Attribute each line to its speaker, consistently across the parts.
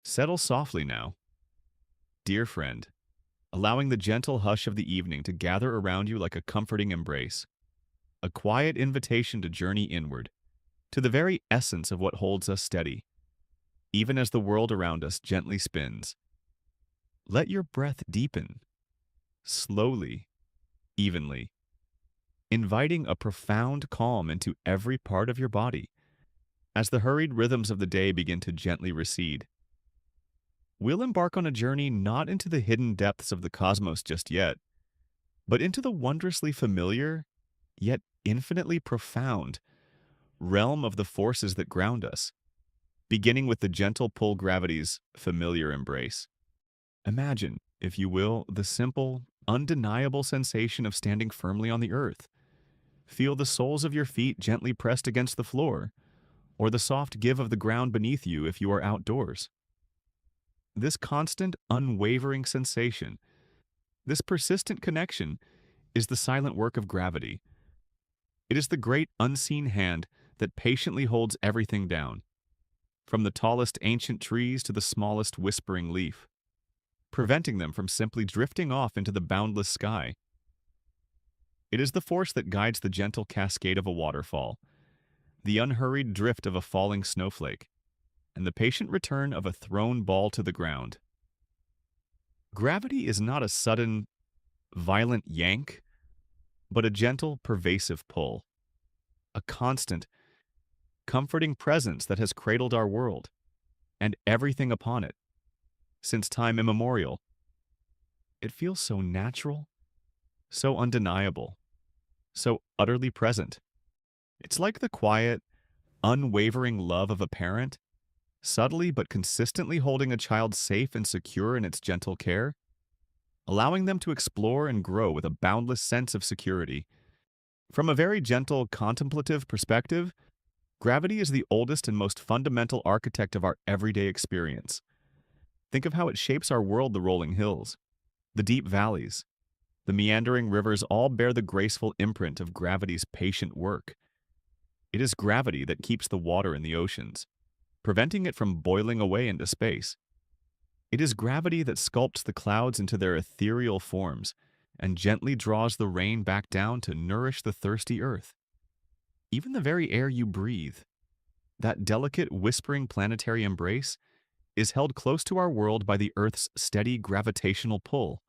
Speaker 1: Settle softly now, dear friend, allowing the gentle hush of the evening to gather around you like a comforting embrace, a quiet invitation to journey inward, to the very essence of what holds us steady, even as the world around us gently spins. Let your breath deepen, slowly, evenly, inviting a profound calm into every part of your body as the hurried rhythms of the day begin to gently recede. We'll embark on a journey not into the hidden depths of the cosmos just yet, but into the wondrously familiar, yet infinitely profound, realm of the forces that ground us, beginning with the gentle pull gravity's familiar embrace. Imagine, if you will, the simple, undeniable sensation of standing firmly on the earth. Feel the soles of your feet gently pressed against the floor, or the soft give of the ground beneath you if you are outdoors. This constant, unwavering sensation, this persistent connection, is the silent work of gravity. It is the great unseen hand that patiently holds everything down, from the tallest ancient trees to the smallest whispering leaf, preventing them from simply drifting off into the boundless sky. It is the force that guides the gentle cascade of a waterfall, the unhurried drift of a falling snowflake, and the patient return of a thrown ball to the ground. Gravity is not a sudden, violent yank, but a gentle, pervasive pull, a constant, comforting presence that has cradled our world and everything upon it since time immemorial. It feels so natural, so undeniable, so utterly present. It's like the quiet, unwavering love of a parent, subtly but consistently holding a child safe and secure in its gentle care, allowing them to explore and grow with a boundless sense of security. From a very gentle, contemplative perspective, gravity is the oldest and most fundamental architect of our everyday experience. Think of how it shapes our world. The rolling hills, the deep valleys, the meandering rivers all bear the graceful imprint of gravity's patient work. It is gravity that keeps the water in the oceans, preventing it from boiling away into space. It is gravity that sculpts the clouds into their ethereal forms and gently draws the rain back down to nourish the thirsty earth. Even the very air you breathe, that delicate, whispering planetary embrace, is held close to our world by the Earth's steady gravitational pull.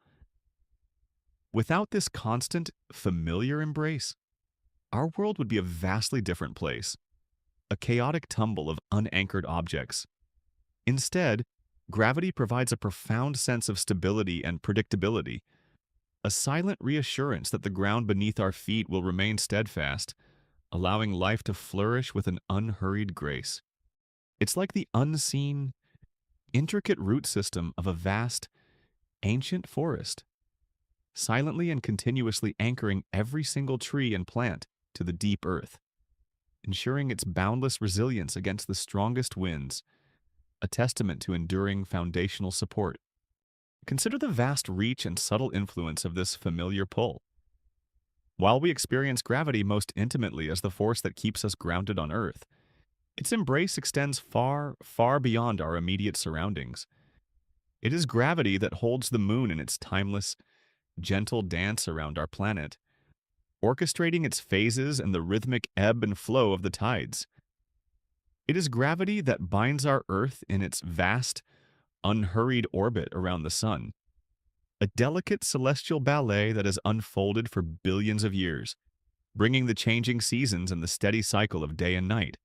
Speaker 1: Without this constant, familiar embrace, our world would be a vastly different place, a chaotic tumble of unanchored objects. Instead, gravity provides a profound sense of stability and predictability, a silent reassurance that the ground beneath our feet will remain steadfast, allowing life to flourish with an unhurried grace. It's like the unseen, intricate root system of a vast, ancient forest, silently and continuously anchoring every single tree and plant to the deep earth, ensuring its boundless resilience against the strongest winds, a testament to enduring foundational support. Consider the vast reach and subtle influence of this familiar pull. While we experience gravity most intimately as the force that keeps us grounded on Earth, its embrace extends far, far beyond our immediate surroundings. It is gravity that holds the moon in its timeless, gentle dance around our planet, orchestrating its phases and the rhythmic ebb and flow of the tides. It is gravity that binds our Earth in its vast, unhurried orbit around the sun, a delicate celestial ballet that has unfolded for billions of years, bringing the changing seasons and the steady cycle of day and night.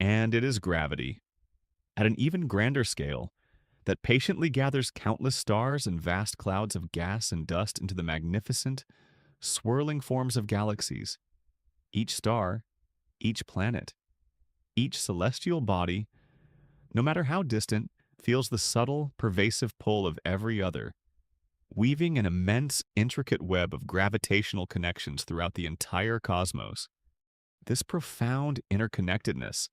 Speaker 1: And it is gravity, at an even grander scale, that patiently gathers countless stars and vast clouds of gas and dust into the magnificent, swirling forms of galaxies. Each star, each planet, each celestial body, no matter how distant, feels the subtle, pervasive pull of every other, weaving an immense, intricate web of gravitational connections throughout the entire cosmos. This profound interconnectedness,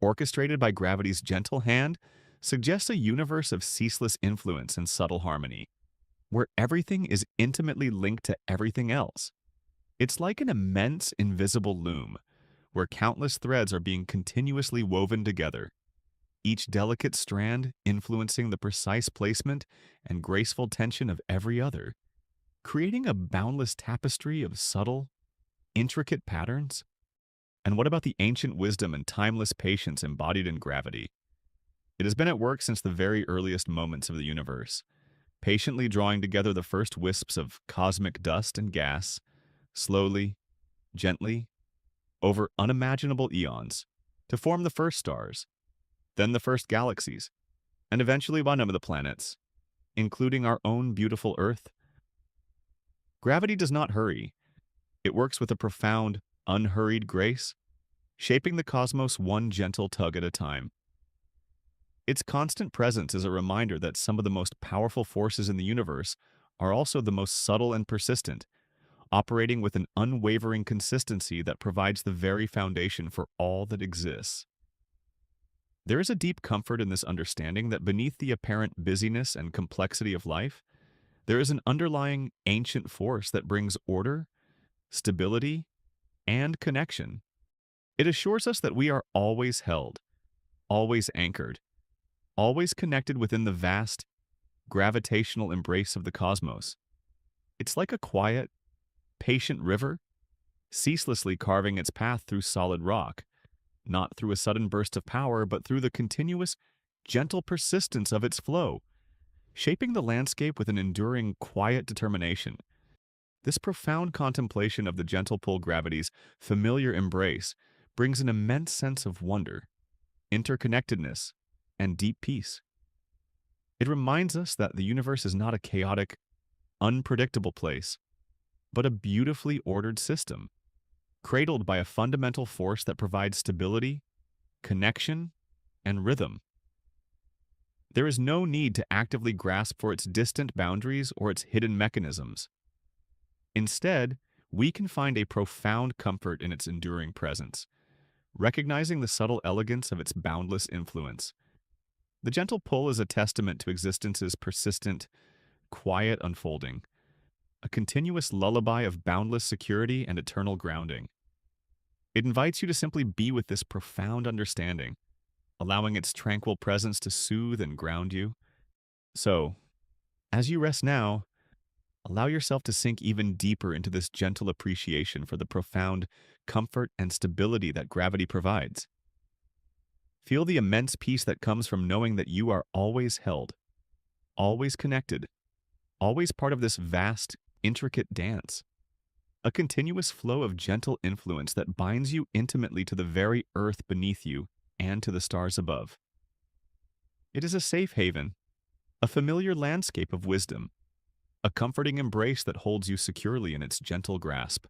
Speaker 1: orchestrated by gravity's gentle hand, suggests a universe of ceaseless influence and subtle harmony, where everything is intimately linked to everything else. It's like an immense, invisible loom, where countless threads are being continuously woven together, each delicate strand influencing the precise placement and graceful tension of every other, creating a boundless tapestry of subtle, intricate patterns? And what about the ancient wisdom and timeless patience embodied in gravity? It has been at work since the very earliest moments of the universe, patiently drawing together the first wisps of cosmic dust and gas, slowly, gently, over unimaginable eons, to form the first stars, then the first galaxies, and eventually one of the planets, including our own beautiful Earth. Gravity does not hurry. It works with a profound, unhurried grace, shaping the cosmos one gentle tug at a time. Its constant presence is a reminder that some of the most powerful forces in the universe are also the most subtle and persistent, operating with an unwavering consistency that provides the very foundation for all that exists. There is a deep comfort in this understanding that beneath the apparent busyness and complexity of life, there is an underlying ancient force that brings order, stability, and connection. It assures us that we are always held, always anchored, always connected within the vast, gravitational embrace of the cosmos. It's like a quiet, patient river, ceaselessly carving its path through solid rock, not through a sudden burst of power, but through the continuous, gentle persistence of its flow, shaping the landscape with an enduring, quiet determination. This profound contemplation of the gentle pull gravity's familiar embrace brings an immense sense of wonder, interconnectedness, and deep peace. It reminds us that the universe is not a chaotic, unpredictable place, but a beautifully ordered system, cradled by a fundamental force that provides stability, connection, and rhythm. There is no need to actively grasp for its distant boundaries or its hidden mechanisms. Instead, we can find a profound comfort in its enduring presence, recognizing the subtle elegance of its boundless influence. The gentle pull is a testament to existence's persistent, quiet unfolding, a continuous lullaby of boundless security and eternal grounding. It invites you to simply be with this profound understanding, allowing its tranquil presence to soothe and ground you. So, as you rest now, allow yourself to sink even deeper into this gentle appreciation for the profound comfort and stability that gravity provides. Feel the immense peace that comes from knowing that you are always held, always connected, always part of this vast, intricate dance. A continuous flow of gentle influence that binds you intimately to the very earth beneath you and to the stars above. It is a safe haven, a familiar landscape of wisdom, a comforting embrace that holds you securely in its gentle grasp.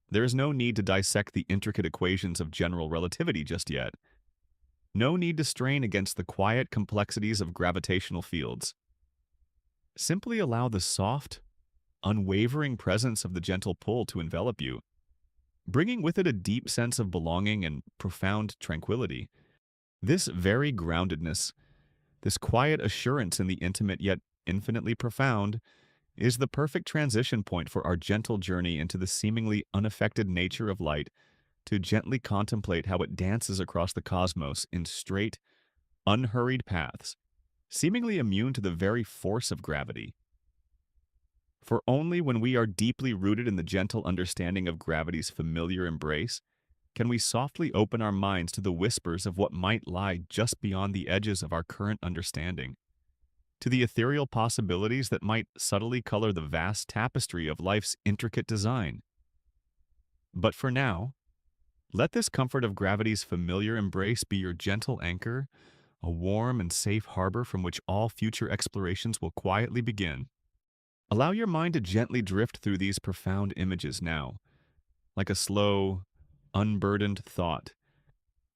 Speaker 1: There is no need to dissect the intricate equations of general relativity just yet. No need to strain against the quiet complexities of gravitational fields. Simply allow the soft, unwavering presence of the gentle pull to envelop you, bringing with it a deep sense of belonging and profound tranquility. This very groundedness, this quiet assurance in the intimate yet infinitely profound, is the perfect transition point for our gentle journey into the seemingly unaffected nature of light, to gently contemplate how it dances across the cosmos in straight, unhurried paths, seemingly immune to the very force of gravity. For only when we are deeply rooted in the gentle understanding of gravity's familiar embrace can we softly open our minds to the whispers of what might lie just beyond the edges of our current understanding, to the ethereal possibilities that might subtly color the vast tapestry of life's intricate design. But for now, let this comfort of gravity's familiar embrace be your gentle anchor, a warm and safe harbor from which all future explorations will quietly begin. Allow your mind to gently drift through these profound images now, like a slow, unburdened thought,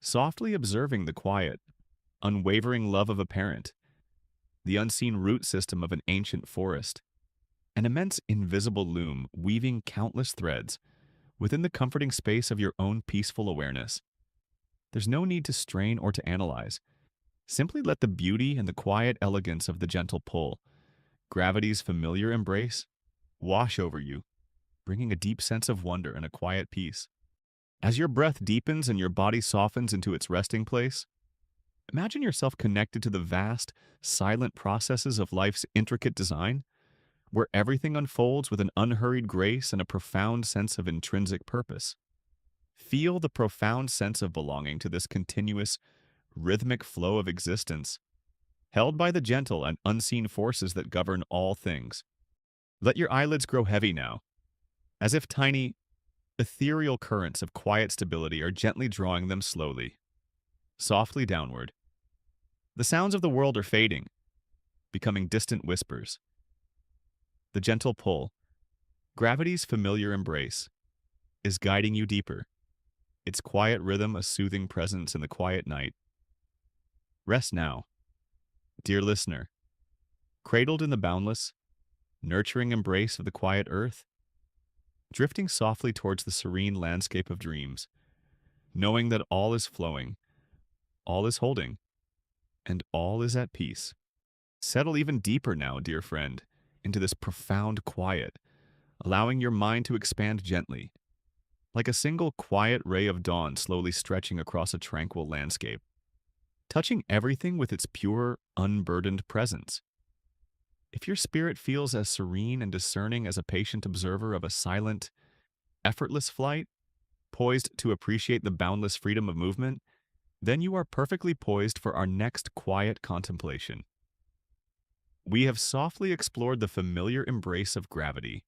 Speaker 1: softly observing the quiet, unwavering love of a parent, the unseen root system of an ancient forest, an immense invisible loom weaving countless threads within the comforting space of your own peaceful awareness. There's no need to strain or to analyze. Simply let the beauty and the quiet elegance of the gentle pull, gravity's familiar embrace, wash over you, bringing a deep sense of wonder and a quiet peace. As your breath deepens and your body softens into its resting place, Imagine yourself connected to the vast, silent processes of life's intricate design, where everything unfolds with an unhurried grace and a profound sense of intrinsic purpose. Feel the profound sense of belonging to this continuous, rhythmic flow of existence, held by the gentle and unseen forces that govern all things. Let your eyelids grow heavy now, as if tiny, ethereal currents of quiet stability are gently drawing them slowly, softly downward. The sounds of the world are fading, becoming distant whispers. The gentle pull, gravity's familiar embrace, is guiding you deeper, its quiet rhythm a soothing presence in the quiet night. Rest now, dear listener, cradled in the boundless, nurturing embrace of the quiet earth, drifting softly towards the serene landscape of dreams, knowing that all is flowing, all is holding, and all is at peace. Settle even deeper now, dear friend, into this profound quiet, allowing your mind to expand gently, like a single quiet ray of dawn slowly stretching across a tranquil landscape, touching everything with its pure, unburdened presence. If your spirit feels as serene and discerning as a patient observer of a silent, effortless flight, poised to appreciate the boundless freedom of movement, then you are perfectly poised for our next quiet contemplation. We have softly explored the familiar embrace of gravity,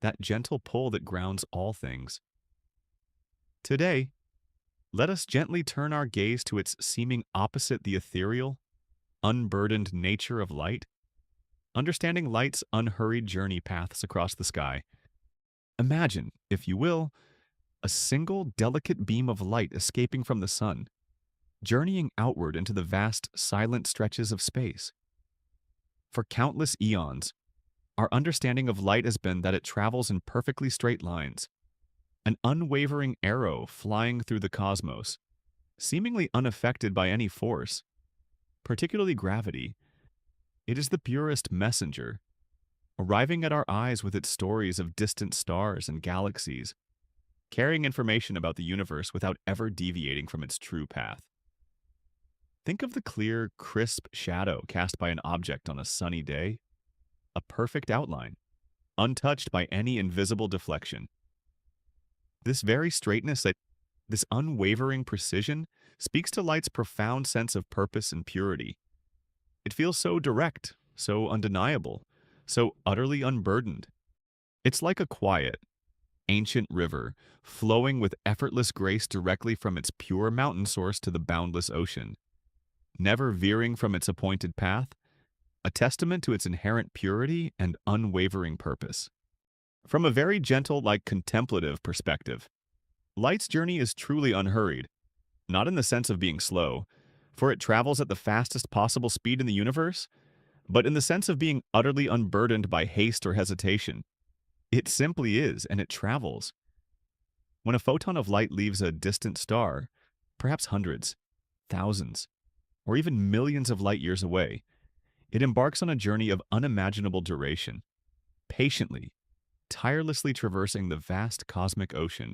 Speaker 1: that gentle pull that grounds all things. Today, let us gently turn our gaze to its seeming opposite, the ethereal, unburdened nature of light, understanding light's unhurried journey paths across the sky. Imagine, if you will, a single delicate beam of light escaping from the sun, journeying outward into the vast, silent stretches of space. For countless eons, our understanding of light has been that it travels in perfectly straight lines, an unwavering arrow flying through the cosmos, seemingly unaffected by any force, particularly gravity. It is the purest messenger, arriving at our eyes with its stories of distant stars and galaxies, carrying information about the universe without ever deviating from its true path. Think of the clear, crisp shadow cast by an object on a sunny day, a perfect outline, untouched by any invisible deflection. This very straightness, this unwavering precision, speaks to light's profound sense of purpose and purity. It feels so direct, so undeniable, so utterly unburdened. It's like a quiet, ancient river, flowing with effortless grace directly from its pure mountain source to the boundless ocean, never veering from its appointed path, a testament to its inherent purity and unwavering purpose. From a very gentle, contemplative perspective, light's journey is truly unhurried, not in the sense of being slow, for it travels at the fastest possible speed in the universe, but in the sense of being utterly unburdened by haste or hesitation. It simply is, and it travels. When a photon of light leaves a distant star, perhaps hundreds, thousands, or even millions of light years away, it embarks on a journey of unimaginable duration, patiently, tirelessly traversing the vast cosmic ocean.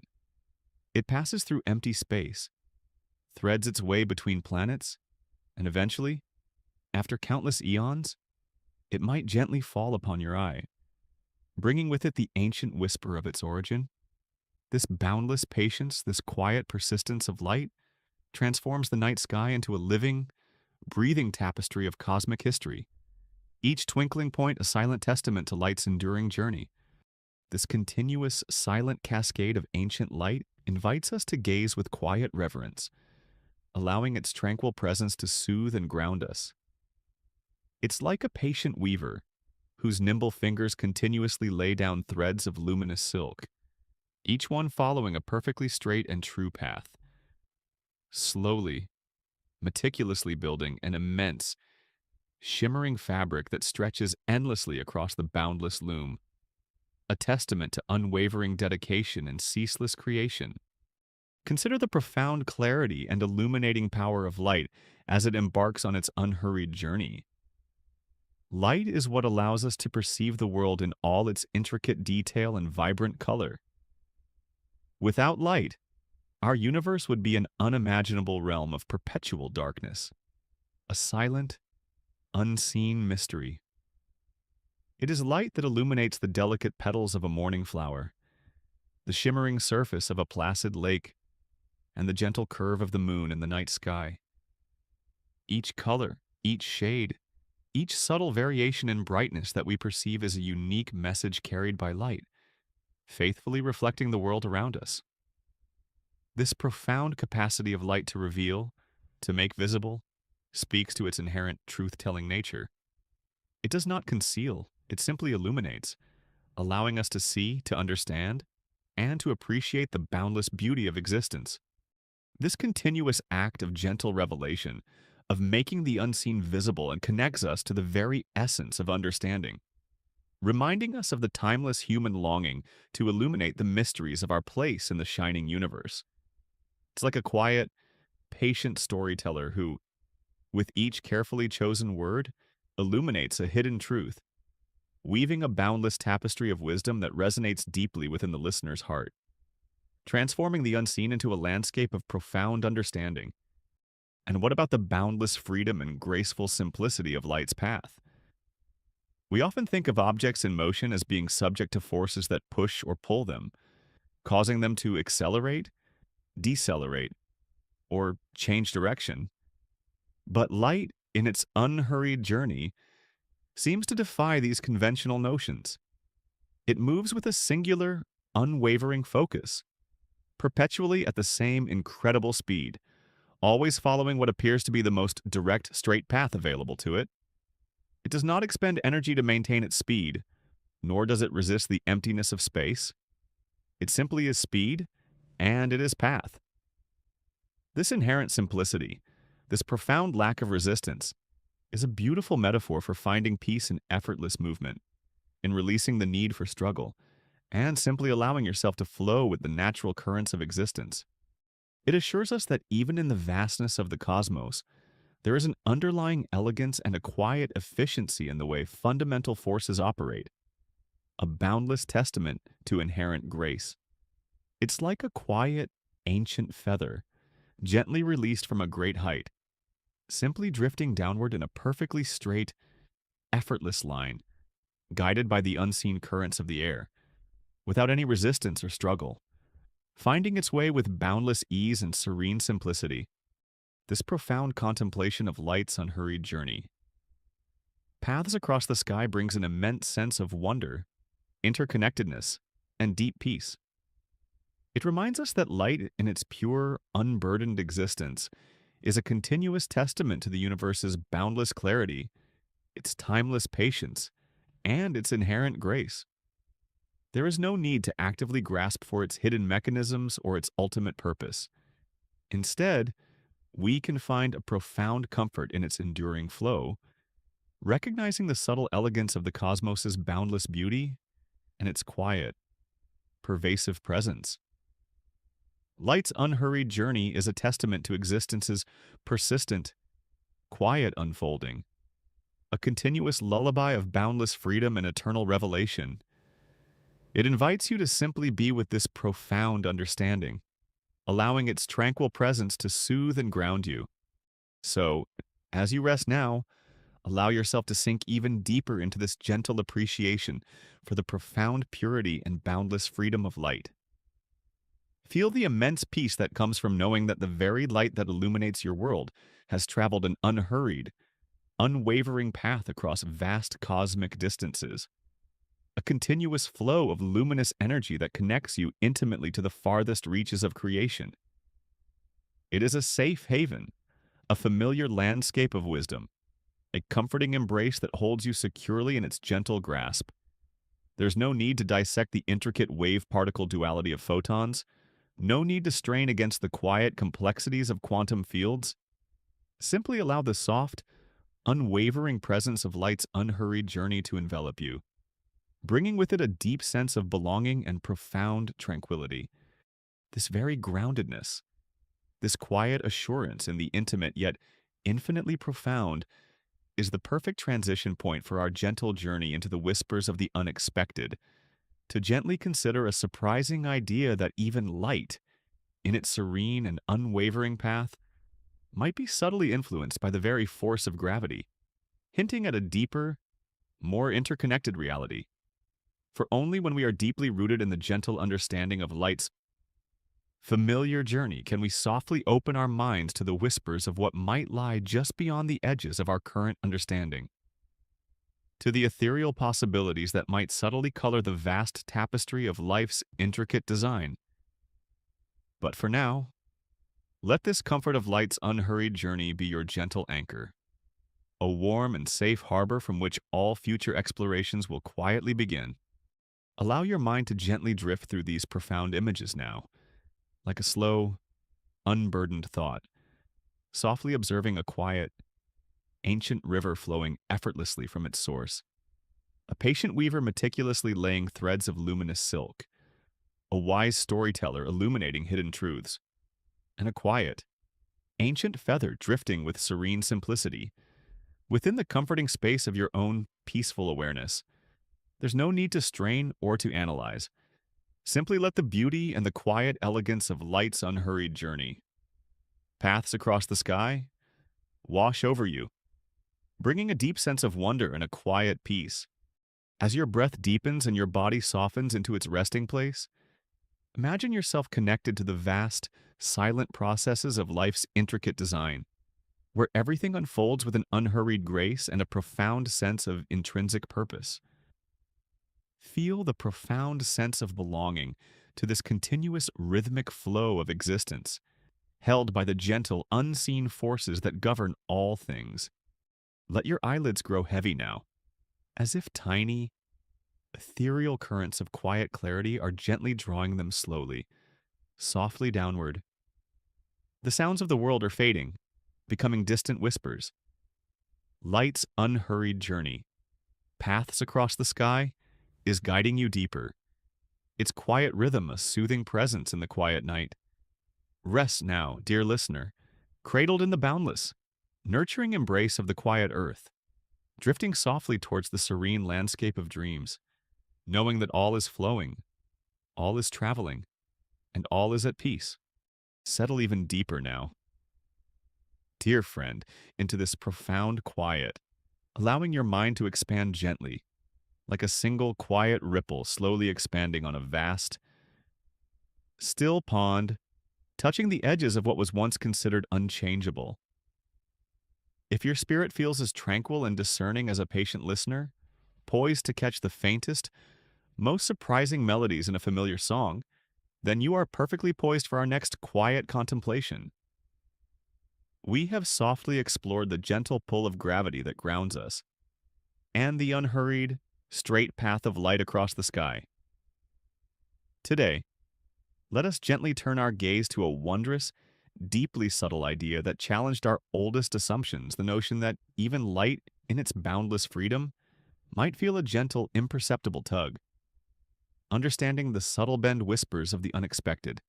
Speaker 1: It passes through empty space, threads its way between planets, and eventually, after countless eons, it might gently fall upon your eye, bringing with it the ancient whisper of its origin. This boundless patience, this quiet persistence of light, transforms the night sky into a living, breathing tapestry of cosmic history, each twinkling point a silent testament to light's enduring journey. This continuous, silent cascade of ancient light invites us to gaze with quiet reverence, allowing its tranquil presence to soothe and ground us. It's like a patient weaver, whose nimble fingers continuously lay down threads of luminous silk, each one following a perfectly straight and true path, slowly, meticulously building an immense, shimmering fabric that stretches endlessly across the boundless loom, a testament to unwavering dedication and ceaseless creation. Consider the profound clarity and illuminating power of light as it embarks on its unhurried journey. Light is what allows us to perceive the world in all its intricate detail and vibrant color. Without light, our universe would be an unimaginable realm of perpetual darkness. a silent, unseen mystery. It is light that illuminates the delicate petals of a morning flower, the shimmering surface of a placid lake, and the gentle curve of the moon in the night sky. Each color, each shade, each subtle variation in brightness that we perceive is a unique message carried by light, faithfully reflecting the world around us. This profound capacity of light to reveal, to make visible, speaks to its inherent truth-telling nature. It does not conceal, it simply illuminates, allowing us to see, to understand, and to appreciate the boundless beauty of existence. This continuous act of gentle revelation, of making the unseen visible, and connects us to the very essence of understanding, reminding us of the timeless human longing to illuminate the mysteries of our place in the shining universe. It's like a quiet, patient storyteller who, with each carefully chosen word, illuminates a hidden truth, weaving a boundless tapestry of wisdom that resonates deeply within the listener's heart, transforming the unseen into a landscape of profound understanding. And what about the boundless freedom and graceful simplicity of light's path? We often think of objects in motion as being subject to forces that push or pull them, causing them to accelerate, decelerate, or change direction. But light, in its unhurried journey, seems to defy these conventional notions. It moves with a singular, unwavering focus, perpetually at the same incredible speed, always following what appears to be the most direct, straight path available to it. It does not expend energy to maintain its speed, nor does it resist the emptiness of space. It simply is speed, and it is path. This inherent simplicity, this profound lack of resistance, is a beautiful metaphor for finding peace in effortless movement, in releasing the need for struggle, and simply allowing yourself to flow with the natural currents of existence. It assures us that even in the vastness of the cosmos, there is an underlying elegance and a quiet efficiency in the way fundamental forces operate, a boundless testament to inherent grace. It's like a quiet, ancient feather, gently released from a great height, simply drifting downward in a perfectly straight, effortless line, guided by the unseen currents of the air, without any resistance or struggle, finding its way with boundless ease and serene simplicity. This profound contemplation of light's unhurried journey. Paths across the sky brings an immense sense of wonder, interconnectedness, and deep peace. It reminds us that light in its pure, unburdened existence is a continuous testament to the universe's boundless clarity, its timeless patience, and its inherent grace. There is no need to actively grasp for its hidden mechanisms or its ultimate purpose. Instead, we can find a profound comfort in its enduring flow, recognizing the subtle elegance of the cosmos's boundless beauty and its quiet, pervasive presence. Light's unhurried journey is a testament to existence's persistent, quiet unfolding, a continuous lullaby of boundless freedom and eternal revelation. It invites you to simply be with this profound understanding, allowing its tranquil presence to soothe and ground you. So, as you rest now, allow yourself to sink even deeper into this gentle appreciation for the profound purity and boundless freedom of light. Feel the immense peace that comes from knowing that the very light that illuminates your world has traveled an unhurried, unwavering path across vast cosmic distances, a continuous flow of luminous energy that connects you intimately to the farthest reaches of creation. It is a safe haven, a familiar landscape of wisdom, a comforting embrace that holds you securely in its gentle grasp. There's no need to dissect the intricate wave-particle duality of photons, no need to strain against the quiet complexities of quantum fields. Simply allow the soft, unwavering presence of light's unhurried journey to envelop you, bringing with it a deep sense of belonging and profound tranquility. This very groundedness, this quiet assurance in the intimate yet infinitely profound, is the perfect transition point for our gentle journey into the whispers of the unexpected, to gently consider a surprising idea that even light, in its serene and unwavering path, might be subtly influenced by the very force of gravity, hinting at a deeper, more interconnected reality. For only when we are deeply rooted in the gentle understanding of light's familiar journey can we softly open our minds to the whispers of what might lie just beyond the edges of our current understanding, to the ethereal possibilities that might subtly color the vast tapestry of life's intricate design. But for now, let this comfort of light's unhurried journey be your gentle anchor, a warm and safe harbor from which all future explorations will quietly begin. Allow your mind to gently drift through these profound images now, like a slow, unburdened thought, softly observing a quiet, ancient river flowing effortlessly from its source, a patient weaver meticulously laying threads of luminous silk, a wise storyteller illuminating hidden truths, and a quiet, ancient feather drifting with serene simplicity. Within the comforting space of your own peaceful awareness, there's no need to strain or to analyze. Simply let the beauty and the quiet elegance of light's unhurried journey, paths across the sky, wash over you, bringing a deep sense of wonder and a quiet peace. As your breath deepens and your body softens into its resting place, imagine yourself connected to the vast, silent processes of life's intricate design, where everything unfolds with an unhurried grace and a profound sense of intrinsic purpose. Feel the profound sense of belonging to this continuous rhythmic flow of existence, held by the gentle, unseen forces that govern all things. Let your eyelids grow heavy now, as if tiny, ethereal currents of quiet clarity are gently drawing them slowly, softly downward. The sounds of the world are fading, becoming distant whispers. Light's unhurried journey, paths across the sky, is guiding you deeper. Its quiet rhythm a soothing presence in the quiet night. Rest now, dear listener, cradled in the boundless, nurturing embrace of the quiet earth, drifting softly towards the serene landscape of dreams, knowing that all is flowing, all is traveling, and all is at peace. Settle even deeper now, dear friend, into this profound quiet, allowing your mind to expand gently, like a single quiet ripple slowly expanding on a vast, still pond, touching the edges of what was once considered unchangeable. If your spirit feels as tranquil and discerning as a patient listener, poised to catch the faintest, most surprising melodies in a familiar song, then you are perfectly poised for our next quiet contemplation. We have softly explored the gentle pull of gravity that grounds us, and the unhurried, straight path of light across the sky. Today, let us gently turn our gaze to a wondrous, deeply subtle idea that challenged our oldest assumptions, the notion that even light, in its boundless freedom, might feel a gentle, imperceptible tug. Understanding the subtle bend whispers of the unexpected.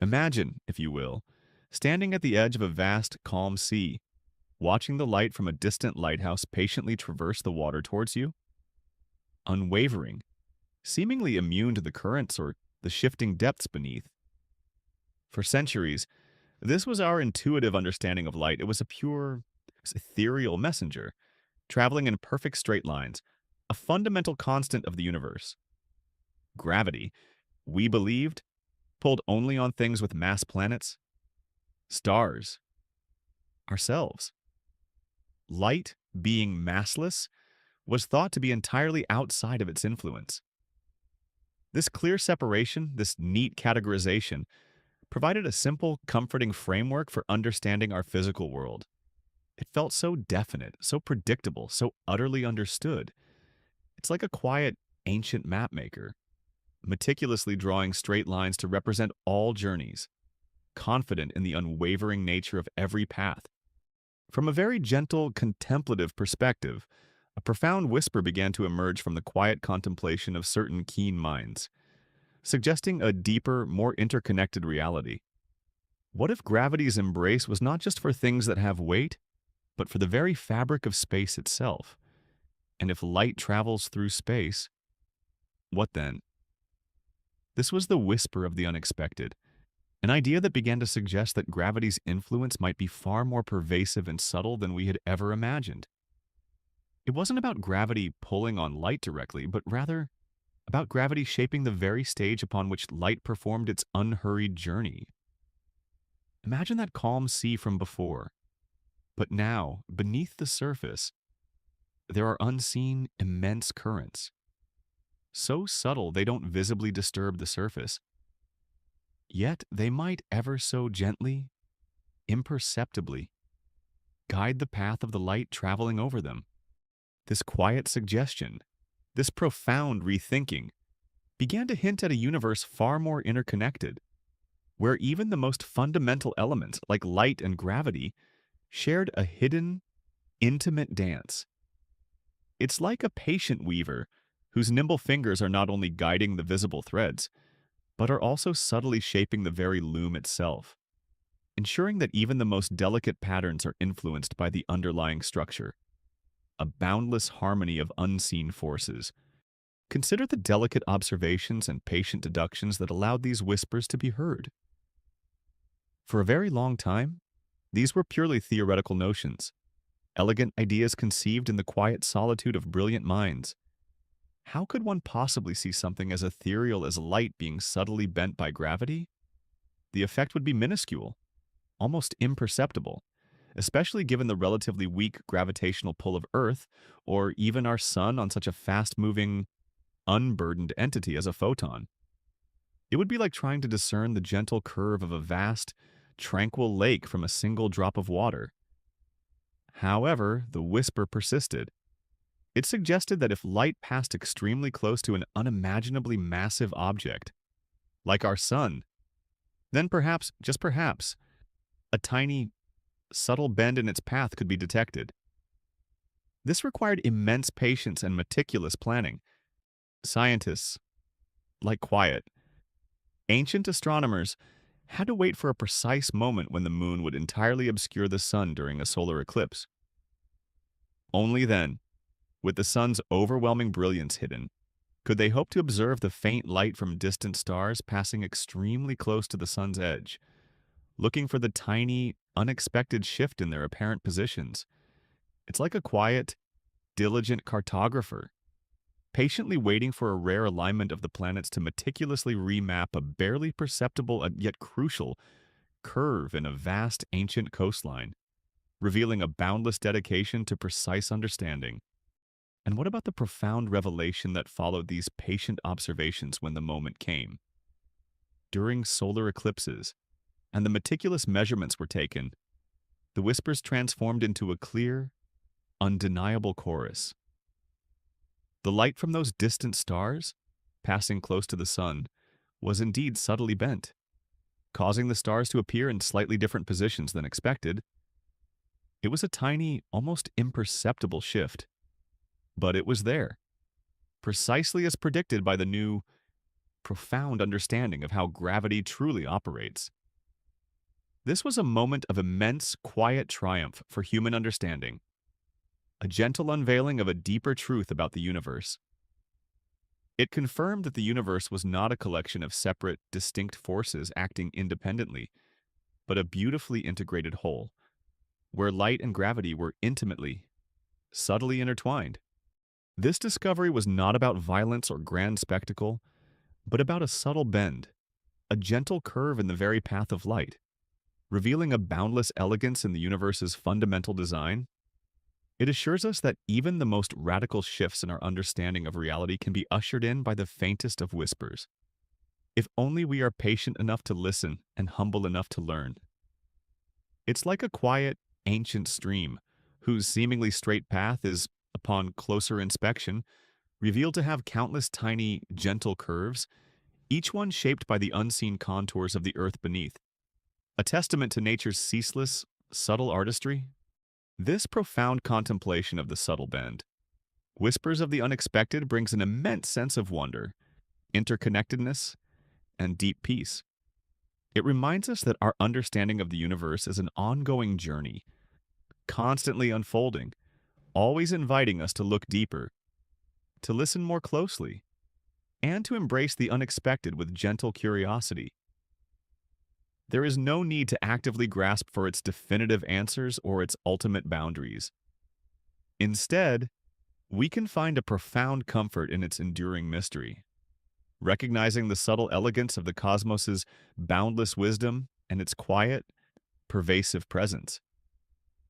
Speaker 1: Imagine, if you will, standing at the edge of a vast, calm sea, watching the light from a distant lighthouse patiently traverse the water towards you. Unwavering, seemingly immune to the currents or the shifting depths beneath. For centuries, this was our intuitive understanding of light. It was a pure, ethereal messenger, traveling in perfect straight lines, a fundamental constant of the universe. Gravity, we believed, pulled only on things with mass planets, stars, ourselves. Light, being massless, was thought to be entirely outside of its influence. This clear separation, this neat categorization, provided a simple, comforting framework for understanding our physical world. It felt so definite, so predictable, so utterly understood. It's like a quiet, ancient mapmaker, meticulously drawing straight lines to represent all journeys, confident in the unwavering nature of every path. From a very gentle, contemplative perspective, a profound whisper began to emerge from the quiet contemplation of certain keen minds, suggesting a deeper, more interconnected reality. What if gravity's embrace was not just for things that have weight, but for the very fabric of space itself? And if light travels through space, what then? This was the whisper of the unexpected, an idea that began to suggest that gravity's influence might be far more pervasive and subtle than we had ever imagined. It wasn't about gravity pulling on light directly, but rather about gravity shaping the very stage upon which light performed its unhurried journey. Imagine that calm sea from before, but now, beneath the surface, there are unseen, immense currents, so subtle they don't visibly disturb the surface, yet they might ever so gently, imperceptibly, guide the path of the light traveling over them. This quiet suggestion, this profound rethinking, began to hint at a universe far more interconnected, where even the most fundamental elements, like light and gravity, shared a hidden, intimate dance. It's like a patient weaver whose nimble fingers are not only guiding the visible threads, but are also subtly shaping the very loom itself, ensuring that even the most delicate patterns are influenced by the underlying structure. A boundless harmony of unseen forces. Consider the delicate observations and patient deductions that allowed these whispers to be heard. For a very long time, these were purely theoretical notions, elegant ideas conceived in the quiet solitude of brilliant minds. How could one possibly see something as ethereal as light being subtly bent by gravity? The effect would be minuscule, almost imperceptible, especially given the relatively weak gravitational pull of Earth, or even our Sun on such a fast-moving, unburdened entity as a photon. It would be like trying to discern the gentle curve of a vast, tranquil lake from a single drop of water. However, the whisper persisted. It suggested that if light passed extremely close to an unimaginably massive object, like our Sun, then perhaps, just perhaps, a tiny, subtle bend in its path could be detected. This required immense patience and meticulous planning. Scientists, like quiet, ancient astronomers, had to wait for a precise moment when the moon would entirely obscure the sun during a solar eclipse. Only then, with the sun's overwhelming brilliance hidden, could they hope to observe the faint light from distant stars passing extremely close to the sun's edge, looking for the tiny, unexpected shift in their apparent positions. It's like a quiet, diligent cartographer, patiently waiting for a rare alignment of the planets to meticulously remap a barely perceptible yet crucial curve in a vast ancient coastline, revealing a boundless dedication to precise understanding. And what about the profound revelation that followed these patient observations when the moment came? During solar eclipses, and the meticulous measurements were taken, the whispers transformed into a clear, undeniable chorus. The light from those distant stars, passing close to the sun, was indeed subtly bent, causing the stars to appear in slightly different positions than expected. It was a tiny, almost imperceptible shift, but it was there, precisely as predicted by the new, profound understanding of how gravity truly operates. This was a moment of immense, quiet triumph for human understanding, a gentle unveiling of a deeper truth about the universe. It confirmed that the universe was not a collection of separate, distinct forces acting independently, but a beautifully integrated whole, where light and gravity were intimately, subtly intertwined. This discovery was not about violence or grand spectacle, but about a subtle bend, a gentle curve in the very path of light, revealing a boundless elegance in the universe's fundamental design. It assures us that even the most radical shifts in our understanding of reality can be ushered in by the faintest of whispers, if only we are patient enough to listen and humble enough to learn. It's like a quiet, ancient stream, whose seemingly straight path is, upon closer inspection, revealed to have countless tiny, gentle curves, each one shaped by the unseen contours of the earth beneath, a testament to nature's ceaseless, subtle artistry. This profound contemplation of the subtle bend, whispers of the unexpected, brings an immense sense of wonder, interconnectedness, and deep peace. It reminds us that our understanding of the universe is an ongoing journey, constantly unfolding, always inviting us to look deeper, to listen more closely, and to embrace the unexpected with gentle curiosity. There is no need to actively grasp for its definitive answers or its ultimate boundaries. Instead, we can find a profound comfort in its enduring mystery, recognizing the subtle elegance of the cosmos's boundless wisdom and its quiet, pervasive presence.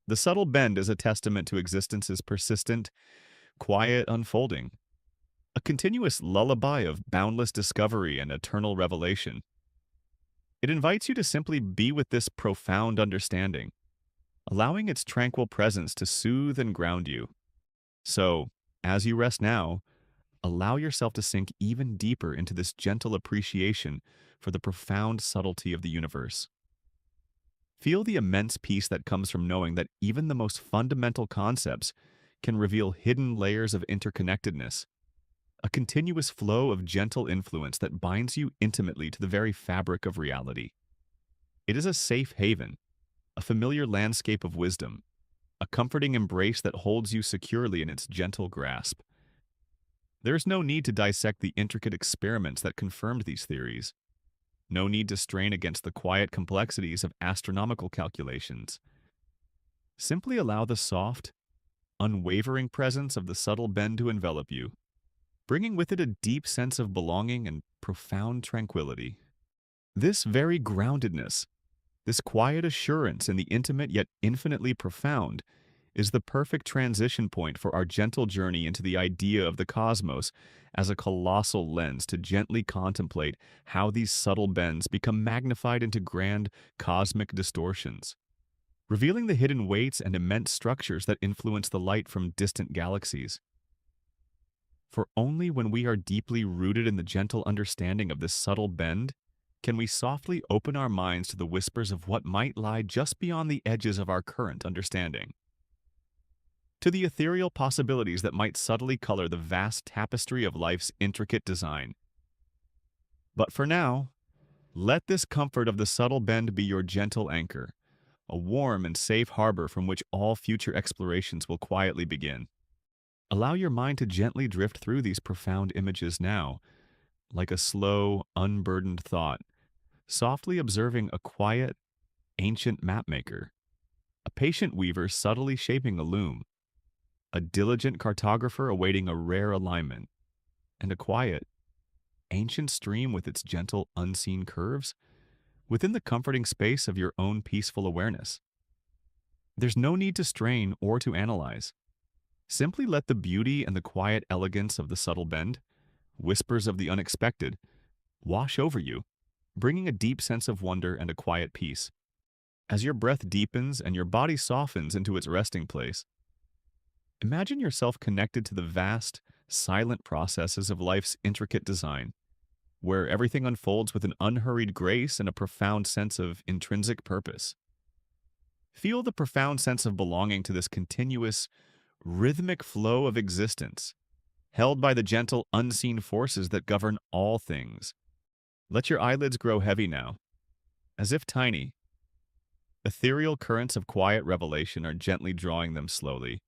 Speaker 1: The subtle bend is a testament to existence's persistent, quiet unfolding, a continuous lullaby of boundless discovery and eternal revelation. It invites you to simply be with this profound understanding, allowing its tranquil presence to soothe and ground you. So, as you rest now, allow yourself to sink even deeper into this gentle appreciation for the profound subtlety of the universe. Feel the immense peace that comes from knowing that even the most fundamental concepts can reveal hidden layers of interconnectedness, a continuous flow of gentle influence that binds you intimately to the very fabric of reality. It is a safe haven, a familiar landscape of wisdom, a comforting embrace that holds you securely in its gentle grasp. There is no need to dissect the intricate experiments that confirmed these theories. No need to strain against the quiet complexities of astronomical calculations. Simply allow the soft, unwavering presence of the subtle bend to envelop you, bringing with it a deep sense of belonging and profound tranquility. This very groundedness, this quiet assurance in the intimate yet infinitely profound, is the perfect transition point for our gentle journey into the idea of the cosmos as a colossal lens to gently contemplate how these subtle bends become magnified into grand cosmic distortions, revealing the hidden weights and immense structures that influence the light from distant galaxies. For only when we are deeply rooted in the gentle understanding of this subtle bend can we softly open our minds to the whispers of what might lie just beyond the edges of our current understanding, to the ethereal possibilities that might subtly color the vast tapestry of life's intricate design. But for now, let this comfort of the subtle bend be your gentle anchor, a warm and safe harbor from which all future explorations will quietly begin. Allow your mind to gently drift through these profound images now, like a slow, unburdened thought, softly observing a quiet, ancient mapmaker, a patient weaver subtly shaping a loom, a diligent cartographer awaiting a rare alignment, and a quiet, ancient stream with its gentle, unseen curves within the comforting space of your own peaceful awareness. There's no need to strain or to analyze. Simply let the beauty and the quiet elegance of the subtle bend, whispers of the unexpected, wash over you, bringing a deep sense of wonder and a quiet peace. As your breath deepens and your body softens into its resting place, imagine yourself connected to the vast, silent processes of life's intricate design, where everything unfolds with an unhurried grace and a profound sense of intrinsic purpose. Feel the profound sense of belonging to this continuous, rhythmic flow of existence, held by the gentle, unseen forces that govern all things. Let your eyelids grow heavy now, as if tiny, ethereal currents of quiet revelation are gently drawing them slowly,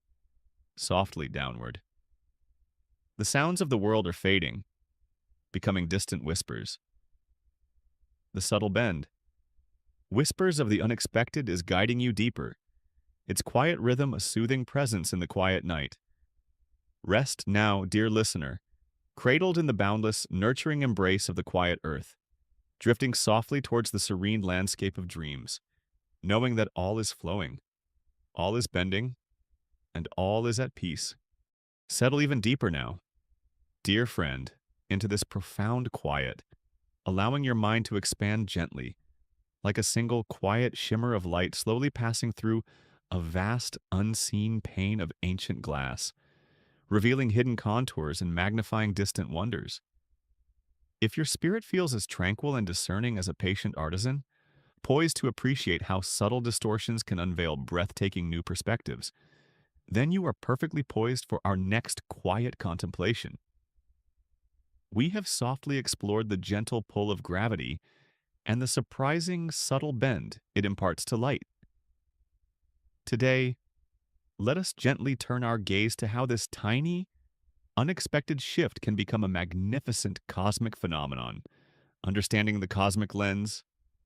Speaker 1: softly downward. The sounds of the world are fading, becoming distant whispers. The subtle bend, whispers of the unexpected, is guiding you deeper, its quiet rhythm a soothing presence in the quiet night. Rest now, dear listener, cradled in the boundless, nurturing embrace of the quiet earth, drifting softly towards the serene landscape of dreams, knowing that all is flowing, all is bending, and all is at peace. Settle even deeper now, dear friend, into this profound quiet, allowing your mind to expand gently, like a single quiet shimmer of light slowly passing through a vast, unseen pane of ancient glass, revealing hidden contours and magnifying distant wonders. If your spirit feels as tranquil and discerning as a patient artisan, poised to appreciate how subtle distortions can unveil breathtaking new perspectives, then you are perfectly poised for our next quiet contemplation. We have softly explored the gentle pull of gravity and the surprising, subtle bend it imparts to light. Today, let us gently turn our gaze to how this tiny, unexpected shift can become a magnificent cosmic phenomenon, understanding the cosmic lens,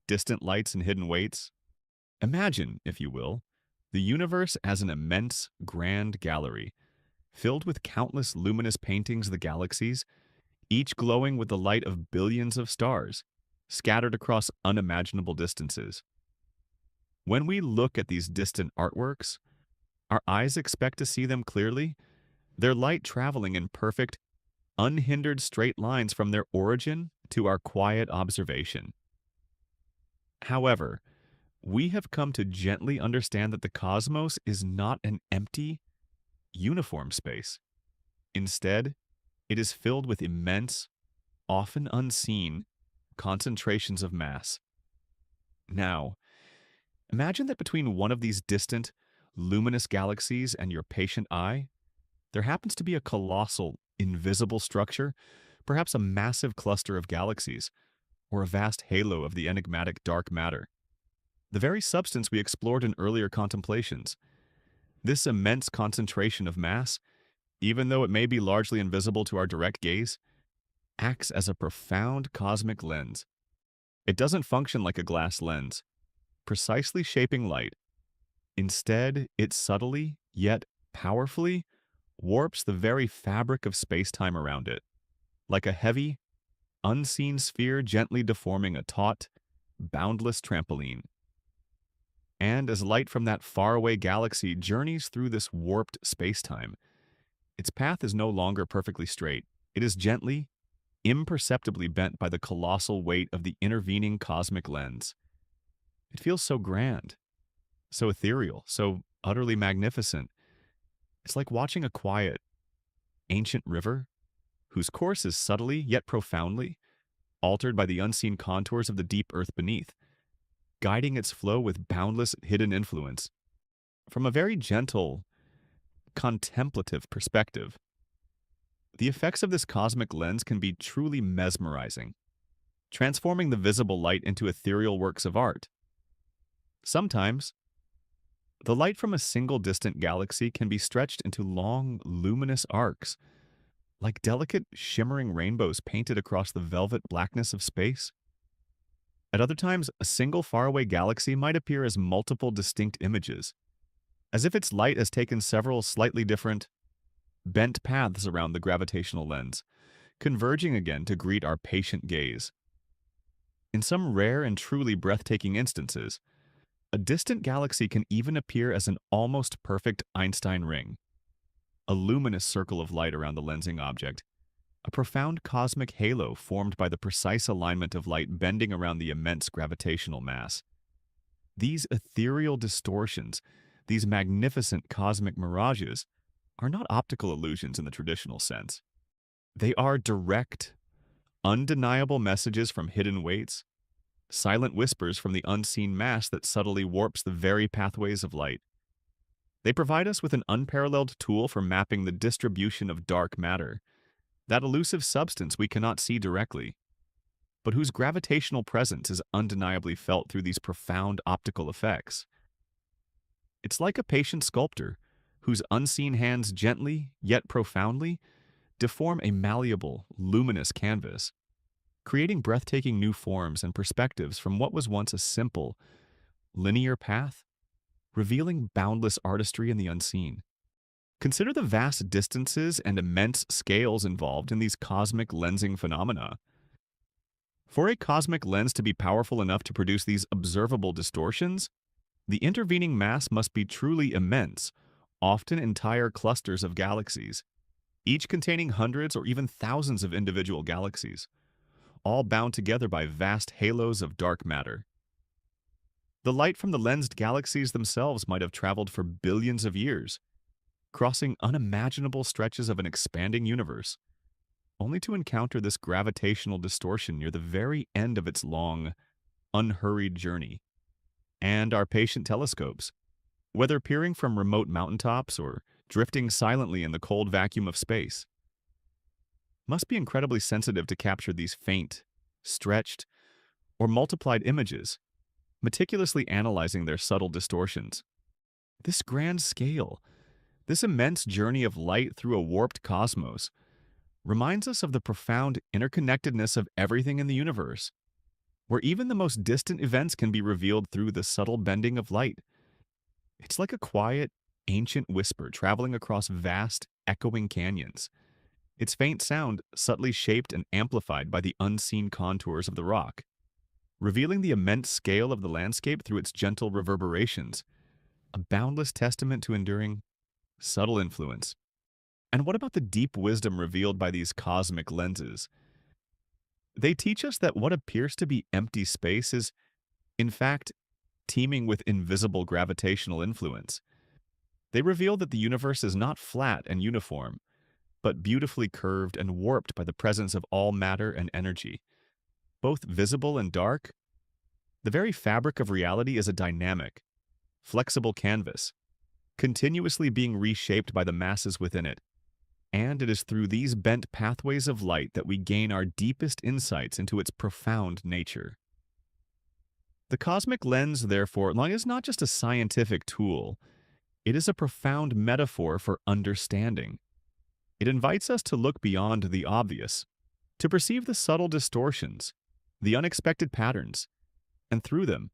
Speaker 1: distant lights and hidden weights. Imagine, if you will, the universe as an immense, grand gallery, filled with countless luminous paintings of the galaxies, each glowing with the light of billions of stars, scattered across unimaginable distances. When we look at these distant artworks, our eyes expect to see them clearly, their light traveling in perfect, unhindered straight lines from their origin to our quiet observation. However, we have come to gently understand that the cosmos is not an empty, uniform space. Instead, it is filled with immense, often unseen, concentrations of mass. Now, imagine that between one of these distant, luminous galaxies and your patient eye, there happens to be a colossal, invisible structure, perhaps a massive cluster of galaxies, or a vast halo of the enigmatic dark matter. The very substance we explored in earlier contemplations. This immense concentration of mass, even though it may be largely invisible to our direct gaze, acts as a profound cosmic lens. It doesn't function like a glass lens, precisely shaping light. Instead, it subtly, yet powerfully, warps the very fabric of space-time around it, like a heavy, unseen sphere gently deforming a taut, boundless trampoline. And as light from that faraway galaxy journeys through this warped space-time, its path is no longer perfectly straight. It is gently, imperceptibly bent by the colossal weight of the intervening cosmic lens. It feels so grand, so ethereal, so utterly magnificent. It's like watching a quiet, ancient river whose course is subtly, yet profoundly, altered by the unseen contours of the deep earth beneath, guiding its flow with boundless hidden influence. From a very gentle, contemplative perspective, the effects of this cosmic lens can be truly mesmerizing, transforming the visible light into ethereal works of art. Sometimes, the light from a single distant galaxy can be stretched into long, luminous arcs, like delicate, shimmering rainbows painted across the velvet blackness of space. At other times, a single faraway galaxy might appear as multiple distinct images, as if its light has taken several slightly different, bent paths around the gravitational lens, converging again to greet our patient gaze. In some rare and truly breathtaking instances, a distant galaxy can even appear as an almost perfect Einstein ring, a luminous circle of light around the lensing object, a profound cosmic halo formed by the precise alignment of light bending around the immense gravitational mass. These ethereal distortions, these magnificent cosmic mirages, are not optical illusions in the traditional sense. They are direct, undeniable messages from hidden weights, silent whispers from the unseen mass that subtly warps the very pathways of light. They provide us with an unparalleled tool for mapping the distribution of dark matter, that elusive substance we cannot see directly, but whose gravitational presence is undeniably felt through these profound optical effects. It's like a patient sculptor whose unseen hands gently, yet profoundly, deform a malleable, luminous canvas, creating breathtaking new forms and perspectives from what was once a simple, linear path, revealing boundless artistry in the unseen. Consider the vast distances and immense scales involved in these cosmic lensing phenomena. For a cosmic lens to be powerful enough to produce these observable distortions, the intervening mass must be truly immense, often entire clusters of galaxies, each containing hundreds or even thousands of individual galaxies, all bound together by vast halos of dark matter. The light from the lensed galaxies themselves might have traveled for billions of years, crossing unimaginable stretches of an expanding universe, only to encounter this gravitational distortion near the very end of its long, unhurried journey. And our patient telescopes, whether peering from remote mountaintops or drifting silently in the cold vacuum of space, must be incredibly sensitive to capture these faint, stretched, or multiplied images, meticulously analyzing their subtle distortions. This grand scale, this immense journey of light through a warped cosmos, reminds us of the profound interconnectedness of everything in the universe. where even the most distant events can be revealed through the subtle bending of light. It's like a quiet, ancient whisper traveling across vast, echoing canyons, its faint sound subtly shaped and amplified by the unseen contours of the rock, revealing the immense scale of the landscape through its gentle reverberations, a boundless testament to enduring, subtle influence. And what about the deep wisdom revealed by these cosmic lenses? They teach us that what appears to be empty space is, in fact, teeming with invisible gravitational influence. They reveal that the universe is not flat and uniform, but beautifully curved and warped by the presence of all matter and energy. Both visible and dark, the very fabric of reality is a dynamic, flexible canvas, continuously being reshaped by the masses within it. And it is through these bent pathways of light that we gain our deepest insights into its profound nature. The cosmic lens, therefore, is not just a scientific tool, it is a profound metaphor for understanding. It invites us to look beyond the obvious, to perceive the subtle distortions, the unexpected patterns, and through them,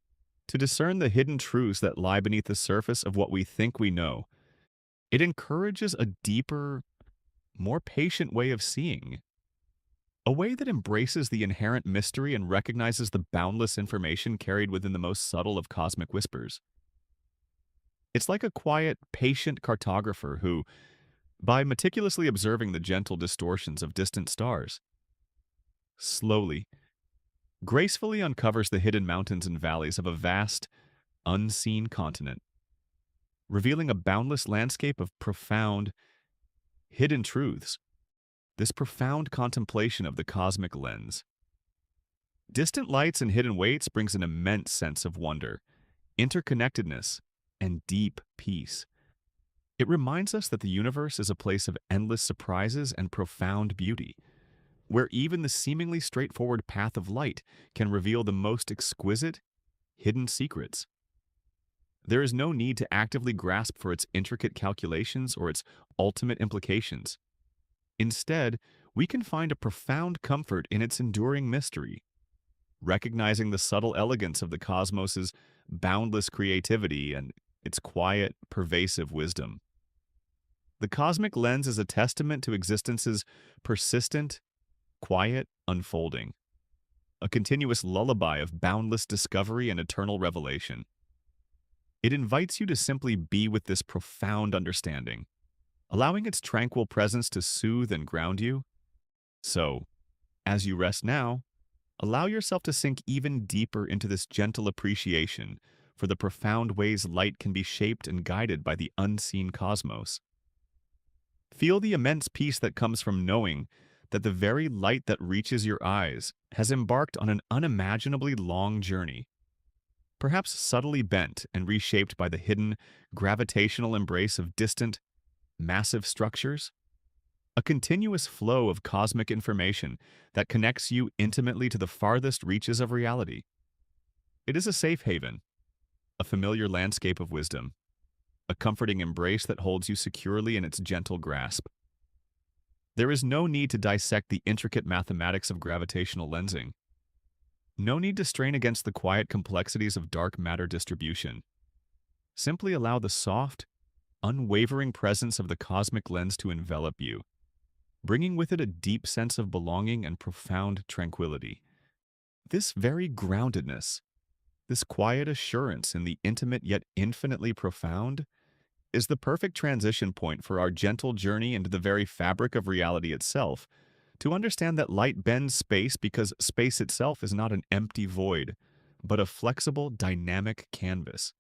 Speaker 1: to discern the hidden truths that lie beneath the surface of what we think we know. It encourages a deeper, more patient way of seeing, a way that embraces the inherent mystery and recognizes the boundless information carried within the most subtle of cosmic whispers. It's like a quiet, patient cartographer who, by meticulously observing the gentle distortions of distant stars, slowly, gracefully uncovers the hidden mountains and valleys of a vast, unseen continent, revealing a boundless landscape of profound, hidden truths. This profound contemplation of the cosmic lens. Distant lights and hidden weights brings an immense sense of wonder, interconnectedness, and deep peace. It reminds us that the universe is a place of endless surprises and profound beauty, where even the seemingly straightforward path of light can reveal the most exquisite, hidden secrets. There is no need to actively grasp for its intricate calculations or its ultimate implications. Instead, we can find a profound comfort in its enduring mystery, recognizing the subtle elegance of the cosmos's boundless creativity and its quiet, pervasive wisdom. The cosmic lens is a testament to existence's persistent, quiet unfolding, a continuous lullaby of boundless discovery and eternal revelation. It invites you to simply be with this profound understanding, allowing its tranquil presence to soothe and ground you. So, as you rest now, allow yourself to sink even deeper into this gentle appreciation for the profound ways light can be shaped and guided by the unseen cosmos. Feel the immense peace that comes from knowing that the very light that reaches your eyes has embarked on an unimaginably long journey, perhaps subtly bent and reshaped by the hidden, gravitational embrace of distant, massive structures, a continuous flow of cosmic information that connects you intimately to the farthest reaches of reality. It is a safe haven, a familiar landscape of wisdom, a comforting embrace that holds you securely in its gentle grasp. There is no need to dissect the intricate mathematics of gravitational lensing. No need to strain against the quiet complexities of dark matter distribution. Simply allow the soft, unwavering presence of the cosmic lens to envelop you, bringing with it a deep sense of belonging and profound tranquility. This very groundedness, this quiet assurance in the intimate yet infinitely profound, is the perfect transition point for our gentle journey into the very fabric of reality itself, to understand that light bends space because space itself is not an empty void, but a flexible, dynamic canvas,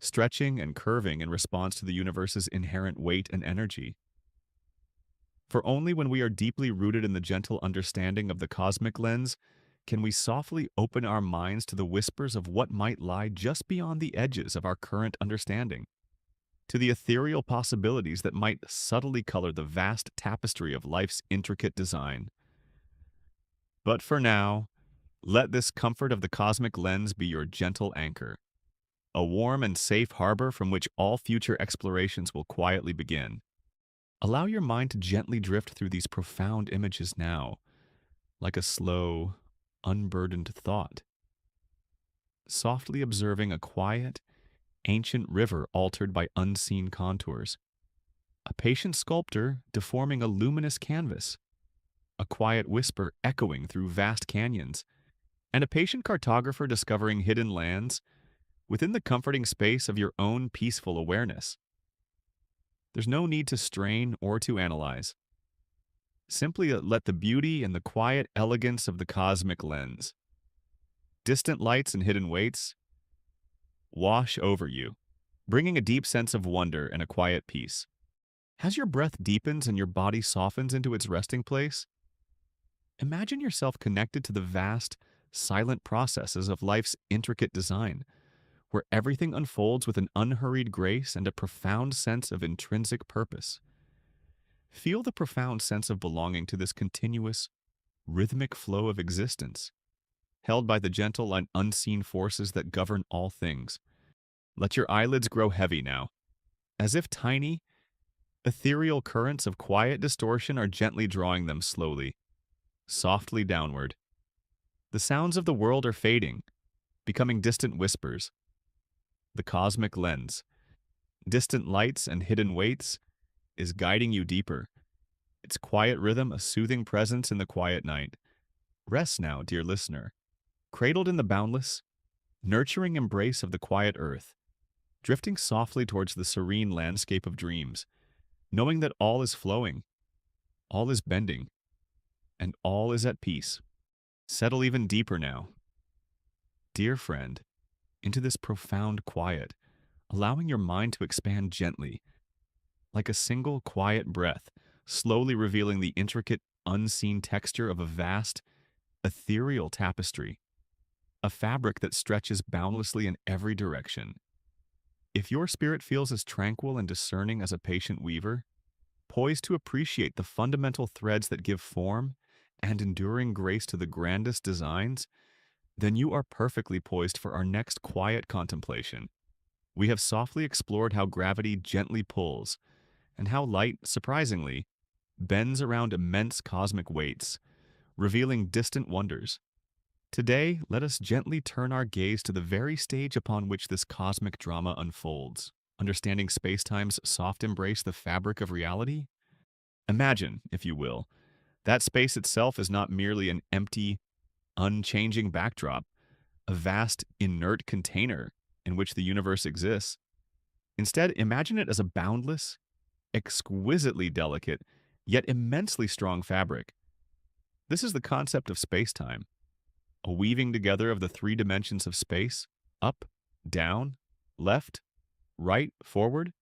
Speaker 1: stretching and curving in response to the universe's inherent weight and energy. For only when we are deeply rooted in the gentle understanding of the cosmic lens can we softly open our minds to the whispers of what might lie just beyond the edges of our current understanding, to the ethereal possibilities that might subtly color the vast tapestry of life's intricate design. But for now, let this comfort of the cosmic lens be your gentle anchor, a warm and safe harbor from which all future explorations will quietly begin. Allow your mind to gently drift through these profound images now, like a slow, unburdened thought. softly observing a quiet, ancient river altered by unseen contours, a patient sculptor deforming a luminous canvas, a quiet whisper echoing through vast canyons, and a patient cartographer discovering hidden lands within the comforting space of your own peaceful awareness. There's no need to strain or to analyze. Simply let the beauty and the quiet elegance of the cosmic lens, distant lights and hidden weights, wash over you, bringing a deep sense of wonder and a quiet peace. As your breath deepens and your body softens into its resting place, imagine yourself connected to the vast, silent processes of life's intricate design, where everything unfolds with an unhurried grace and a profound sense of intrinsic purpose. Feel the profound sense of belonging to this continuous, rhythmic flow of existence, held by the gentle and unseen forces that govern all things. Let your eyelids grow heavy now, as if tiny, ethereal currents of quiet distortion are gently drawing them slowly, softly downward. The sounds of the world are fading, becoming distant whispers. The cosmic lens, distant lights and hidden weights, is guiding you deeper. Its quiet rhythm a soothing presence in the quiet night. Rest now, dear listener, cradled in the boundless, nurturing embrace of the quiet earth, drifting softly towards the serene landscape of dreams, knowing that all is flowing, all is bending, and all is at peace. Settle even deeper now, dear friend, into this profound quiet, allowing your mind to expand gently, like a single quiet breath, slowly revealing the intricate, unseen texture of a vast, ethereal tapestry, a fabric that stretches boundlessly in every direction. If your spirit feels as tranquil and discerning as a patient weaver, poised to appreciate the fundamental threads that give form and enduring grace to the grandest designs, then you are perfectly poised for our next quiet contemplation. We have softly explored how gravity gently pulls, and how light, surprisingly, bends around immense cosmic weights, revealing distant wonders. Today, let us gently turn our gaze to the very stage upon which this cosmic drama unfolds, understanding spacetime's soft embrace the fabric of reality. Imagine, if you will, that space itself is not merely an empty, unchanging backdrop, a vast, inert container in which the universe exists. Instead, imagine it as a boundless, exquisitely delicate, yet immensely strong fabric. This is the concept of spacetime, a weaving together of the three dimensions of space: up, down, left, right, forward,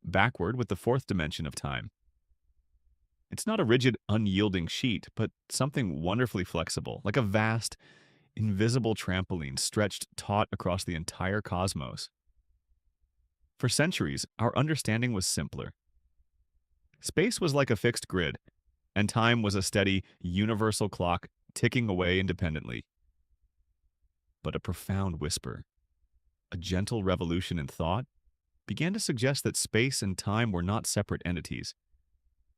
Speaker 1: backward, with the fourth dimension of time. It's not a rigid, unyielding sheet, but something wonderfully flexible, like a vast, invisible trampoline stretched taut across the entire cosmos. For centuries, our understanding was simpler. Space was like a fixed grid, and time was a steady, universal clock ticking away independently. But a profound whisper, a gentle revolution in thought, began to suggest that space and time were not separate entities,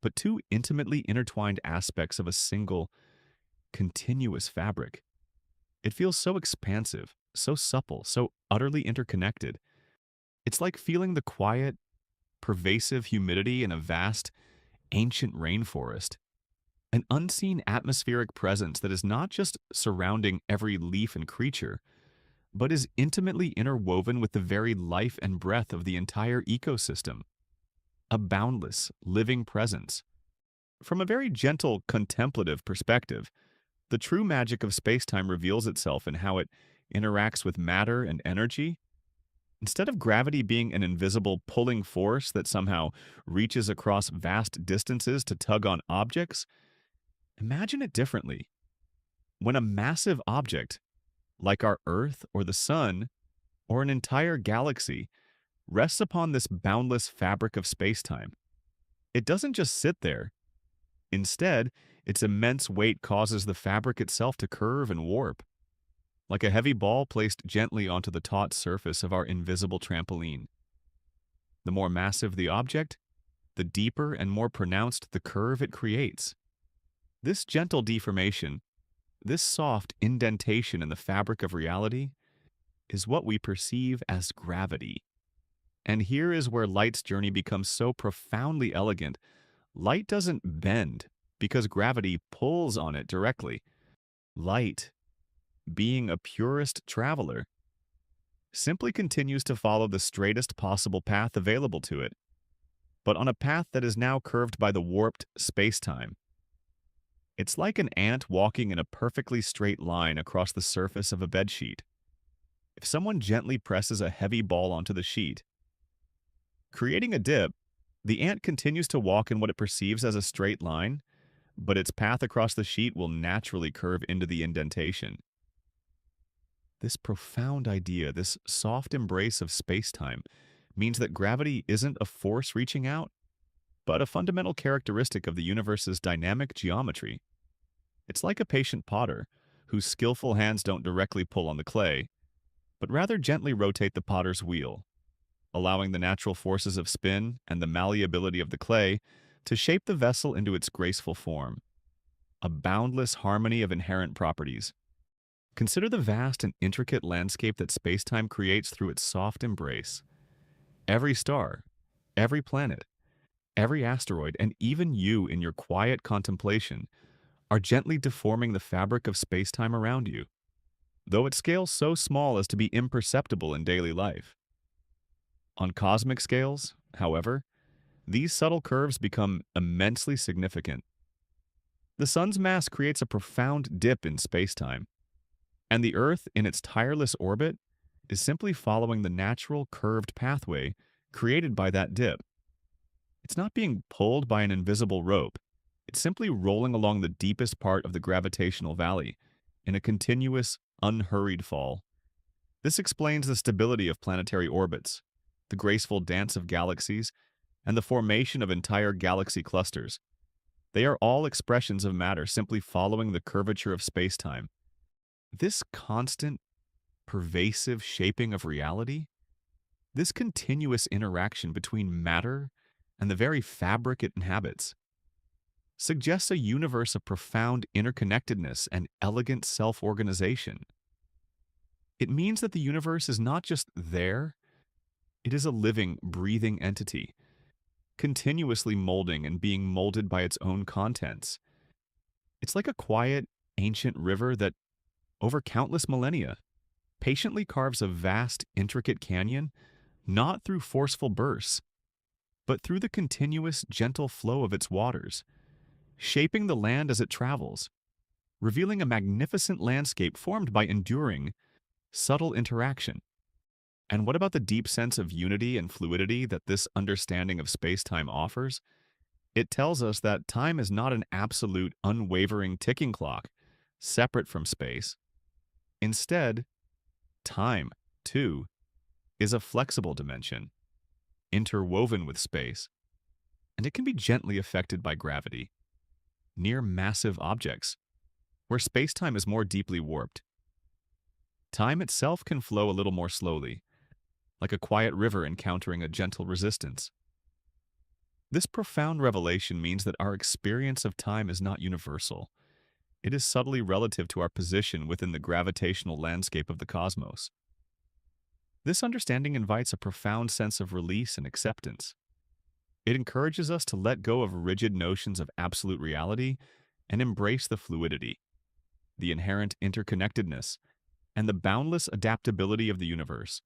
Speaker 1: but two intimately intertwined aspects of a single, continuous fabric. It feels so expansive, so supple, so utterly interconnected. It's like feeling the quiet, pervasive humidity in a vast, ancient rainforest, an unseen atmospheric presence that is not just surrounding every leaf and creature, but is intimately interwoven with the very life and breath of the entire ecosystem. A boundless, living presence. From a very gentle, contemplative perspective, the true magic of spacetime reveals itself in how it interacts with matter and energy. Instead of gravity being an invisible pulling force that somehow reaches across vast distances to tug on objects, imagine it differently. When a massive object, like our Earth or the Sun, or an entire galaxy, rests upon this boundless fabric of spacetime, it doesn't just sit there. Instead, its immense weight causes the fabric itself to curve and warp, like a heavy ball placed gently onto the taut surface of our invisible trampoline. The more massive the object, the deeper and more pronounced the curve it creates. This gentle deformation, this soft indentation in the fabric of reality, is what we perceive as gravity. And here is where light's journey becomes so profoundly elegant. Light doesn't bend because gravity pulls on it directly. Light, being a purest traveler, simply continues to follow the straightest possible path available to it, but on a path that is now curved by the warped spacetime. It's like an ant walking in a perfectly straight line across the surface of a bedsheet. If someone gently presses a heavy ball onto the sheet, creating a dip, the ant continues to walk in what it perceives as a straight line, but its path across the sheet will naturally curve into the indentation. This profound idea, this soft embrace of spacetime, means that gravity isn't a force reaching out, but a fundamental characteristic of the universe's dynamic geometry. It's like a patient potter, whose skillful hands don't directly pull on the clay, but rather gently rotate the potter's wheel, allowing the natural forces of spin and the malleability of the clay to shape the vessel into its graceful form. A boundless harmony of inherent properties. Consider the vast and intricate landscape that spacetime creates through its soft embrace. Every star, every planet, every asteroid, and even you in your quiet contemplation are gently deforming the fabric of spacetime around you, though at scales so small as to be imperceptible in daily life. On cosmic scales, however, these subtle curves become immensely significant. The sun's mass creates a profound dip in spacetime, and the Earth, in its tireless orbit, is simply following the natural curved pathway created by that dip. It's not being pulled by an invisible rope. It's simply rolling along the deepest part of the gravitational valley in a continuous, unhurried fall. This explains the stability of planetary orbits, the graceful dance of galaxies, and the formation of entire galaxy clusters. They are all expressions of matter simply following the curvature of spacetime. This constant, pervasive shaping of reality, this continuous interaction between matter and the very fabric it inhabits, suggests a universe of profound interconnectedness and elegant self-organization. It means that the universe is not just there, it is a living, breathing entity, continuously molding and being molded by its own contents. It's like a quiet, ancient river that, over countless millennia, patiently carves a vast, intricate canyon, not through forceful bursts, but through the continuous, gentle flow of its waters, shaping the land as it travels, revealing a magnificent landscape formed by enduring, subtle interaction. And what about the deep sense of unity and fluidity that this understanding of space-time offers? It tells us that time is not an absolute, unwavering ticking clock, separate from space. Instead, time, too, is a flexible dimension, interwoven with space, and it can be gently affected by gravity, near massive objects, where spacetime is more deeply warped. Time itself can flow a little more slowly, like a quiet river encountering a gentle resistance. This profound revelation means that our experience of time is not universal. It is subtly relative to our position within the gravitational landscape of the cosmos. This understanding invites a profound sense of release and acceptance. It encourages us to let go of rigid notions of absolute reality and embrace the fluidity, the inherent interconnectedness, and the boundless adaptability of the universe.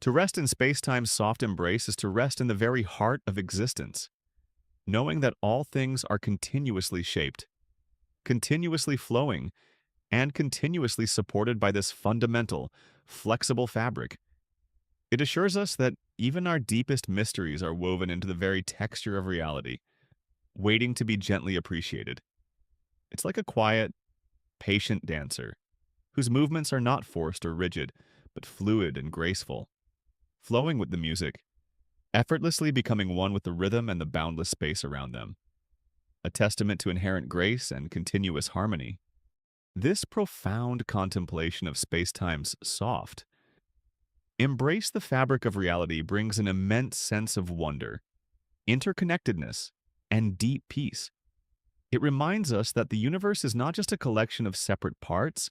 Speaker 1: To rest in spacetime's soft embrace is to rest in the very heart of existence, knowing that all things are continuously shaped, continuously flowing, and continuously supported by this fundamental, flexible fabric. It assures us that even our deepest mysteries are woven into the very texture of reality, waiting to be gently appreciated. It's like a quiet, patient dancer, whose movements are not forced or rigid, but fluid and graceful, flowing with the music, effortlessly becoming one with the rhythm and the boundless space around them, a testament to inherent grace and continuous harmony. This profound contemplation of spacetime's soft, embrace the fabric of reality brings an immense sense of wonder, interconnectedness, and deep peace. It reminds us that the universe is not just a collection of separate parts,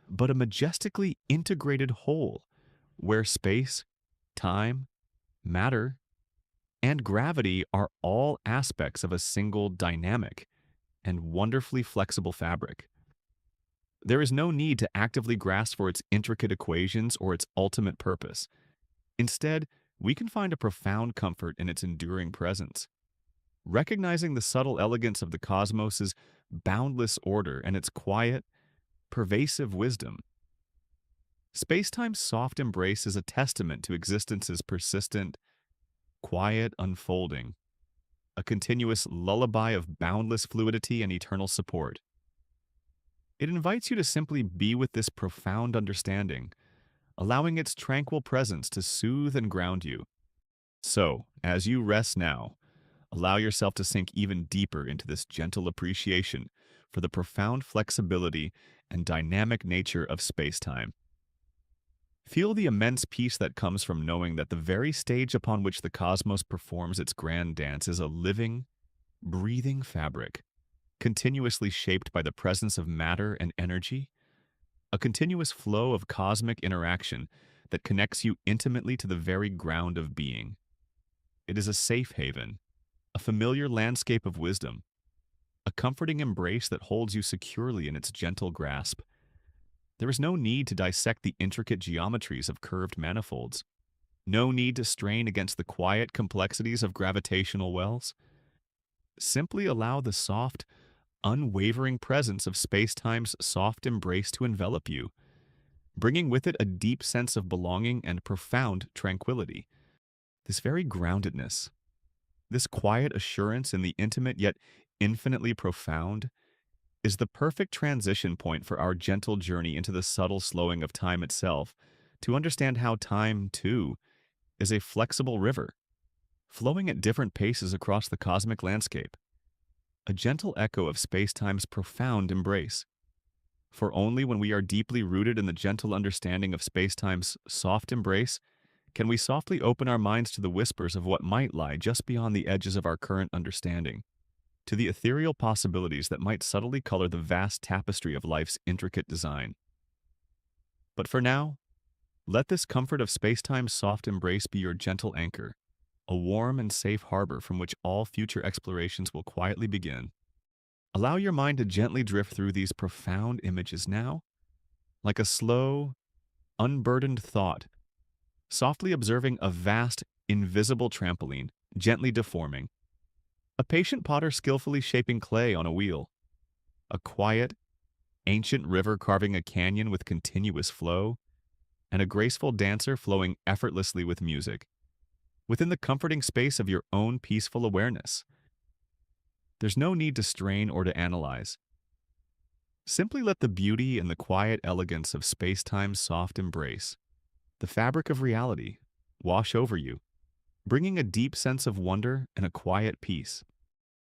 Speaker 1: but a majestically integrated whole, where space, time, matter, and gravity are all aspects of a single dynamic and wonderfully flexible fabric. There is no need to actively grasp for its intricate equations or its ultimate purpose. Instead, we can find a profound comfort in its enduring presence, recognizing the subtle elegance of the cosmos's boundless order and its quiet, pervasive wisdom. Spacetime's soft embrace is a testament to existence's persistent, quiet unfolding, a continuous lullaby of boundless fluidity and eternal support. It invites you to simply be with this profound understanding, allowing its tranquil presence to soothe and ground you. So, as you rest now, allow yourself to sink even deeper into this gentle appreciation for the profound flexibility and dynamic nature of spacetime. Feel the immense peace that comes from knowing that the very stage upon which the cosmos performs its grand dance is a living, breathing fabric, continuously shaped by the presence of matter and energy, a continuous flow of cosmic interaction that connects you intimately to the very ground of being. It is a safe haven, a familiar landscape of wisdom, a comforting embrace that holds you securely in its gentle grasp. There is no need to dissect the intricate geometries of curved manifolds, no need to strain against the quiet complexities of gravitational wells. Simply allow the soft, unwavering presence of spacetime's soft embrace to envelop you, bringing with it a deep sense of belonging and profound tranquility. This very groundedness, this quiet assurance in the intimate yet infinitely profound, is the perfect transition point for our gentle journey into the subtle slowing of time itself, to understand how time, too, is a flexible river, flowing at different paces across the cosmic landscape, a gentle echo of spacetime's profound embrace. For only when we are deeply rooted in the gentle understanding of spacetime's soft embrace can we softly open our minds to the whispers of what might lie just beyond the edges of our current understanding, to the ethereal possibilities that might subtly color the vast tapestry of life's intricate design. But for now, let this comfort of spacetime's soft embrace be your gentle anchor, a warm and safe harbor from which all future explorations will quietly begin. Allow your mind to gently drift through these profound images now, like a slow, unburdened thought, softly observing a vast, invisible trampoline, gently deforming, a patient potter skillfully shaping clay on a wheel, a quiet, ancient river carving a canyon with continuous flow, and a graceful dancer flowing effortlessly with music, within the comforting space of your own peaceful awareness. There's no need to strain or to analyze. Simply let the beauty and the quiet elegance of spacetime's soft embrace, the fabric of reality, wash over you, bringing a deep sense of wonder and a quiet peace.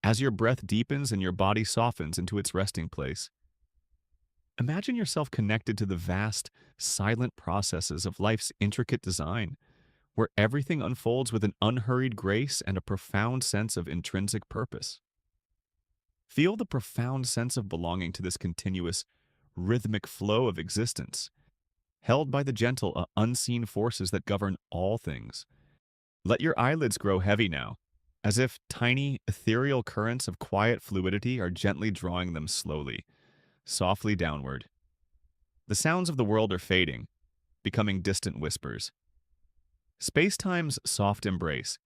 Speaker 1: As your breath deepens and your body softens into its resting place, imagine yourself connected to the vast, silent processes of life's intricate design, where everything unfolds with an unhurried grace and a profound sense of intrinsic purpose. Feel the profound sense of belonging to this continuous, rhythmic flow of existence, held by the gentle, unseen forces that govern all things. Let your eyelids grow heavy now, as if tiny, ethereal currents of quiet fluidity are gently drawing them slowly, softly downward. The sounds of the world are fading, becoming distant whispers. Spacetime's soft embrace,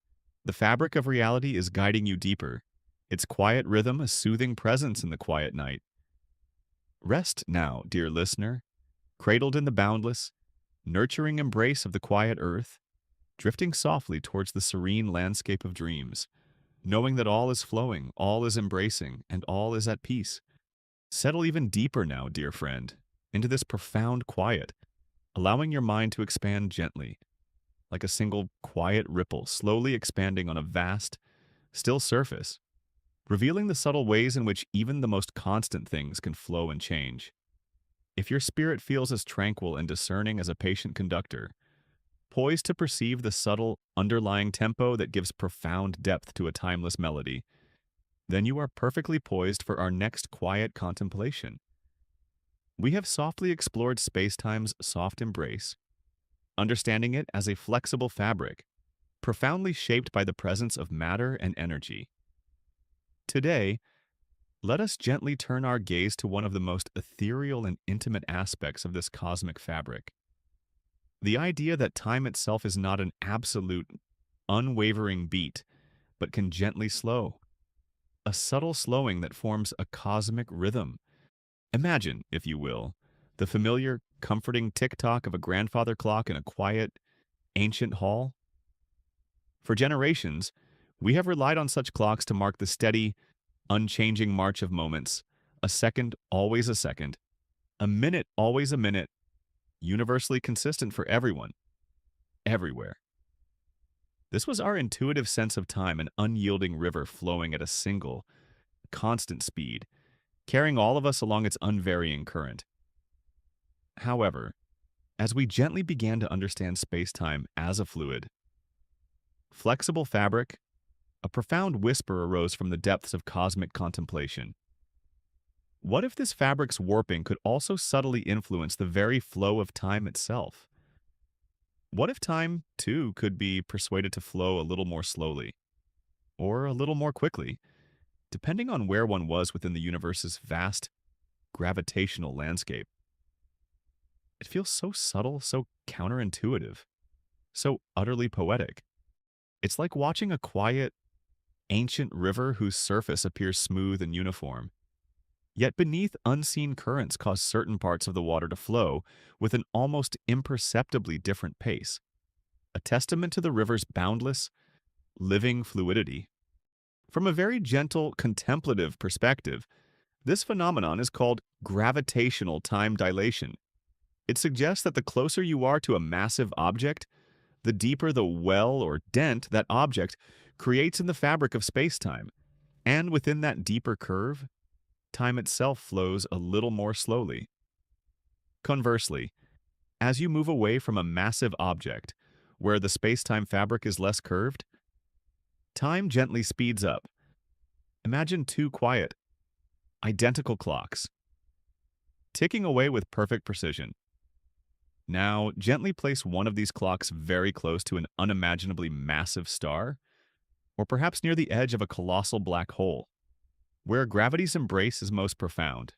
Speaker 1: the fabric of reality, is guiding you deeper, its quiet rhythm a soothing presence in the quiet night. Rest now, dear listener, cradled in the boundless, nurturing embrace of the quiet earth, drifting softly towards the serene landscape of dreams, knowing that all is flowing, all is embracing, and all is at peace. Settle even deeper now, dear friend, into this profound quiet, allowing your mind to expand gently, like a single quiet ripple slowly expanding on a vast, still surface, revealing the subtle ways in which even the most constant things can flow and change. If your spirit feels as tranquil and discerning as a patient conductor, poised to perceive the subtle, underlying tempo that gives profound depth to a timeless melody, then you are perfectly poised for our next quiet contemplation. We have softly explored spacetime's soft embrace, understanding it as a flexible fabric, profoundly shaped by the presence of matter and energy. Today, let us gently turn our gaze to one of the most ethereal and intimate aspects of this cosmic fabric. The idea that time itself is not an absolute, unwavering beat, but can gently slow. A subtle slowing that forms a cosmic rhythm. Imagine, if you will, the familiar, comforting tick-tock of a grandfather clock in a quiet, ancient hall. For generations, we have relied on such clocks to mark the steady, unchanging march of moments, a second always a second, a minute always a minute, universally consistent for everyone, everywhere. This was our intuitive sense of time, an unyielding river flowing at a single, constant speed, carrying all of us along its unvarying current. However, as we gently began to understand space-time as a fluid, flexible fabric, a profound whisper arose from the depths of cosmic contemplation. What if this fabric's warping could also subtly influence the very flow of time itself? What if time, too, could be persuaded to flow a little more slowly, or a little more quickly, depending on where one was within the universe's vast gravitational landscape? It feels so subtle, so counterintuitive, so utterly poetic. It's like watching a quiet, ancient river whose surface appears smooth and uniform. Yet beneath, unseen currents cause certain parts of the water to flow with an almost imperceptibly different pace, a testament to the river's boundless, living fluidity. From a very gentle, contemplative perspective, this phenomenon is called gravitational time dilation. It suggests that the closer you are to a massive object, the deeper the well or dent that object creates in the fabric of space-time. And within that deeper curve, time itself flows a little more slowly. Conversely, as you move away from a massive object, where the space-time fabric is less curved, time gently speeds up. Imagine two quiet, identical clocks, ticking away with perfect precision. Now, gently place one of these clocks very close to an unimaginably massive star, or perhaps near the edge of a colossal black hole, where gravity's embrace is most profound.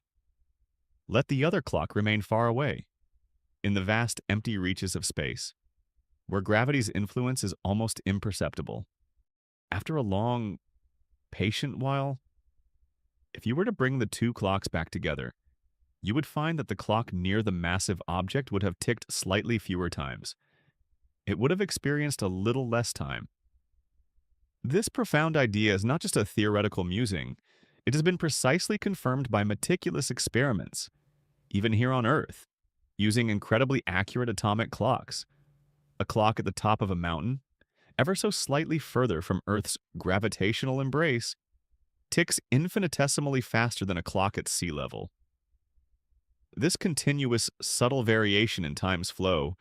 Speaker 1: Let the other clock remain far away, in the vast empty reaches of space, where gravity's influence is almost imperceptible. After a long, patient while, if you were to bring the two clocks back together, you would find that the clock near the massive object would have ticked slightly fewer times. It would have experienced a little less time. This profound idea is not just a theoretical musing. It has been precisely confirmed by meticulous experiments, even here on Earth, using incredibly accurate atomic clocks. A clock at the top of a mountain, ever so slightly further from Earth's gravitational embrace, ticks infinitesimally faster than a clock at sea level. This continuous, subtle variation in time's flow,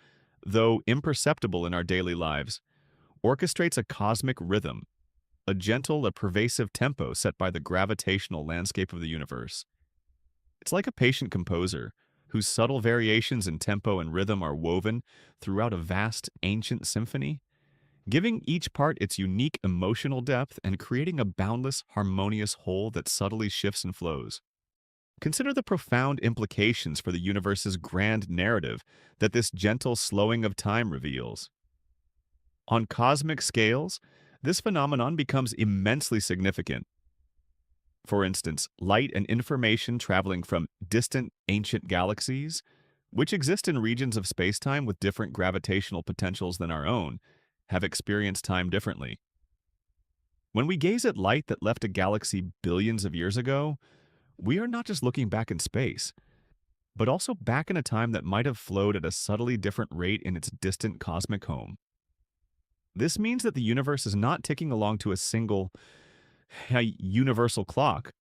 Speaker 1: though imperceptible in our daily lives, orchestrates a cosmic rhythm, a gentle, a pervasive tempo set by the gravitational landscape of the universe. It's like a patient composer, whose subtle variations in tempo and rhythm are woven throughout a vast, ancient symphony, giving each part its unique emotional depth and creating a boundless, harmonious whole that subtly shifts and flows. Consider the profound implications for the universe's grand narrative that this gentle slowing of time reveals. On cosmic scales, this phenomenon becomes immensely significant. For instance, light and information traveling from distant, ancient galaxies, which exist in regions of spacetime with different gravitational potentials than our own, have experienced time differently. When we gaze at light that left a galaxy billions of years ago, we are not just looking back in space, but also back in a time that might have flowed at a subtly different rate in its distant cosmic home. This means that the universe is not ticking along to a single, universal clock,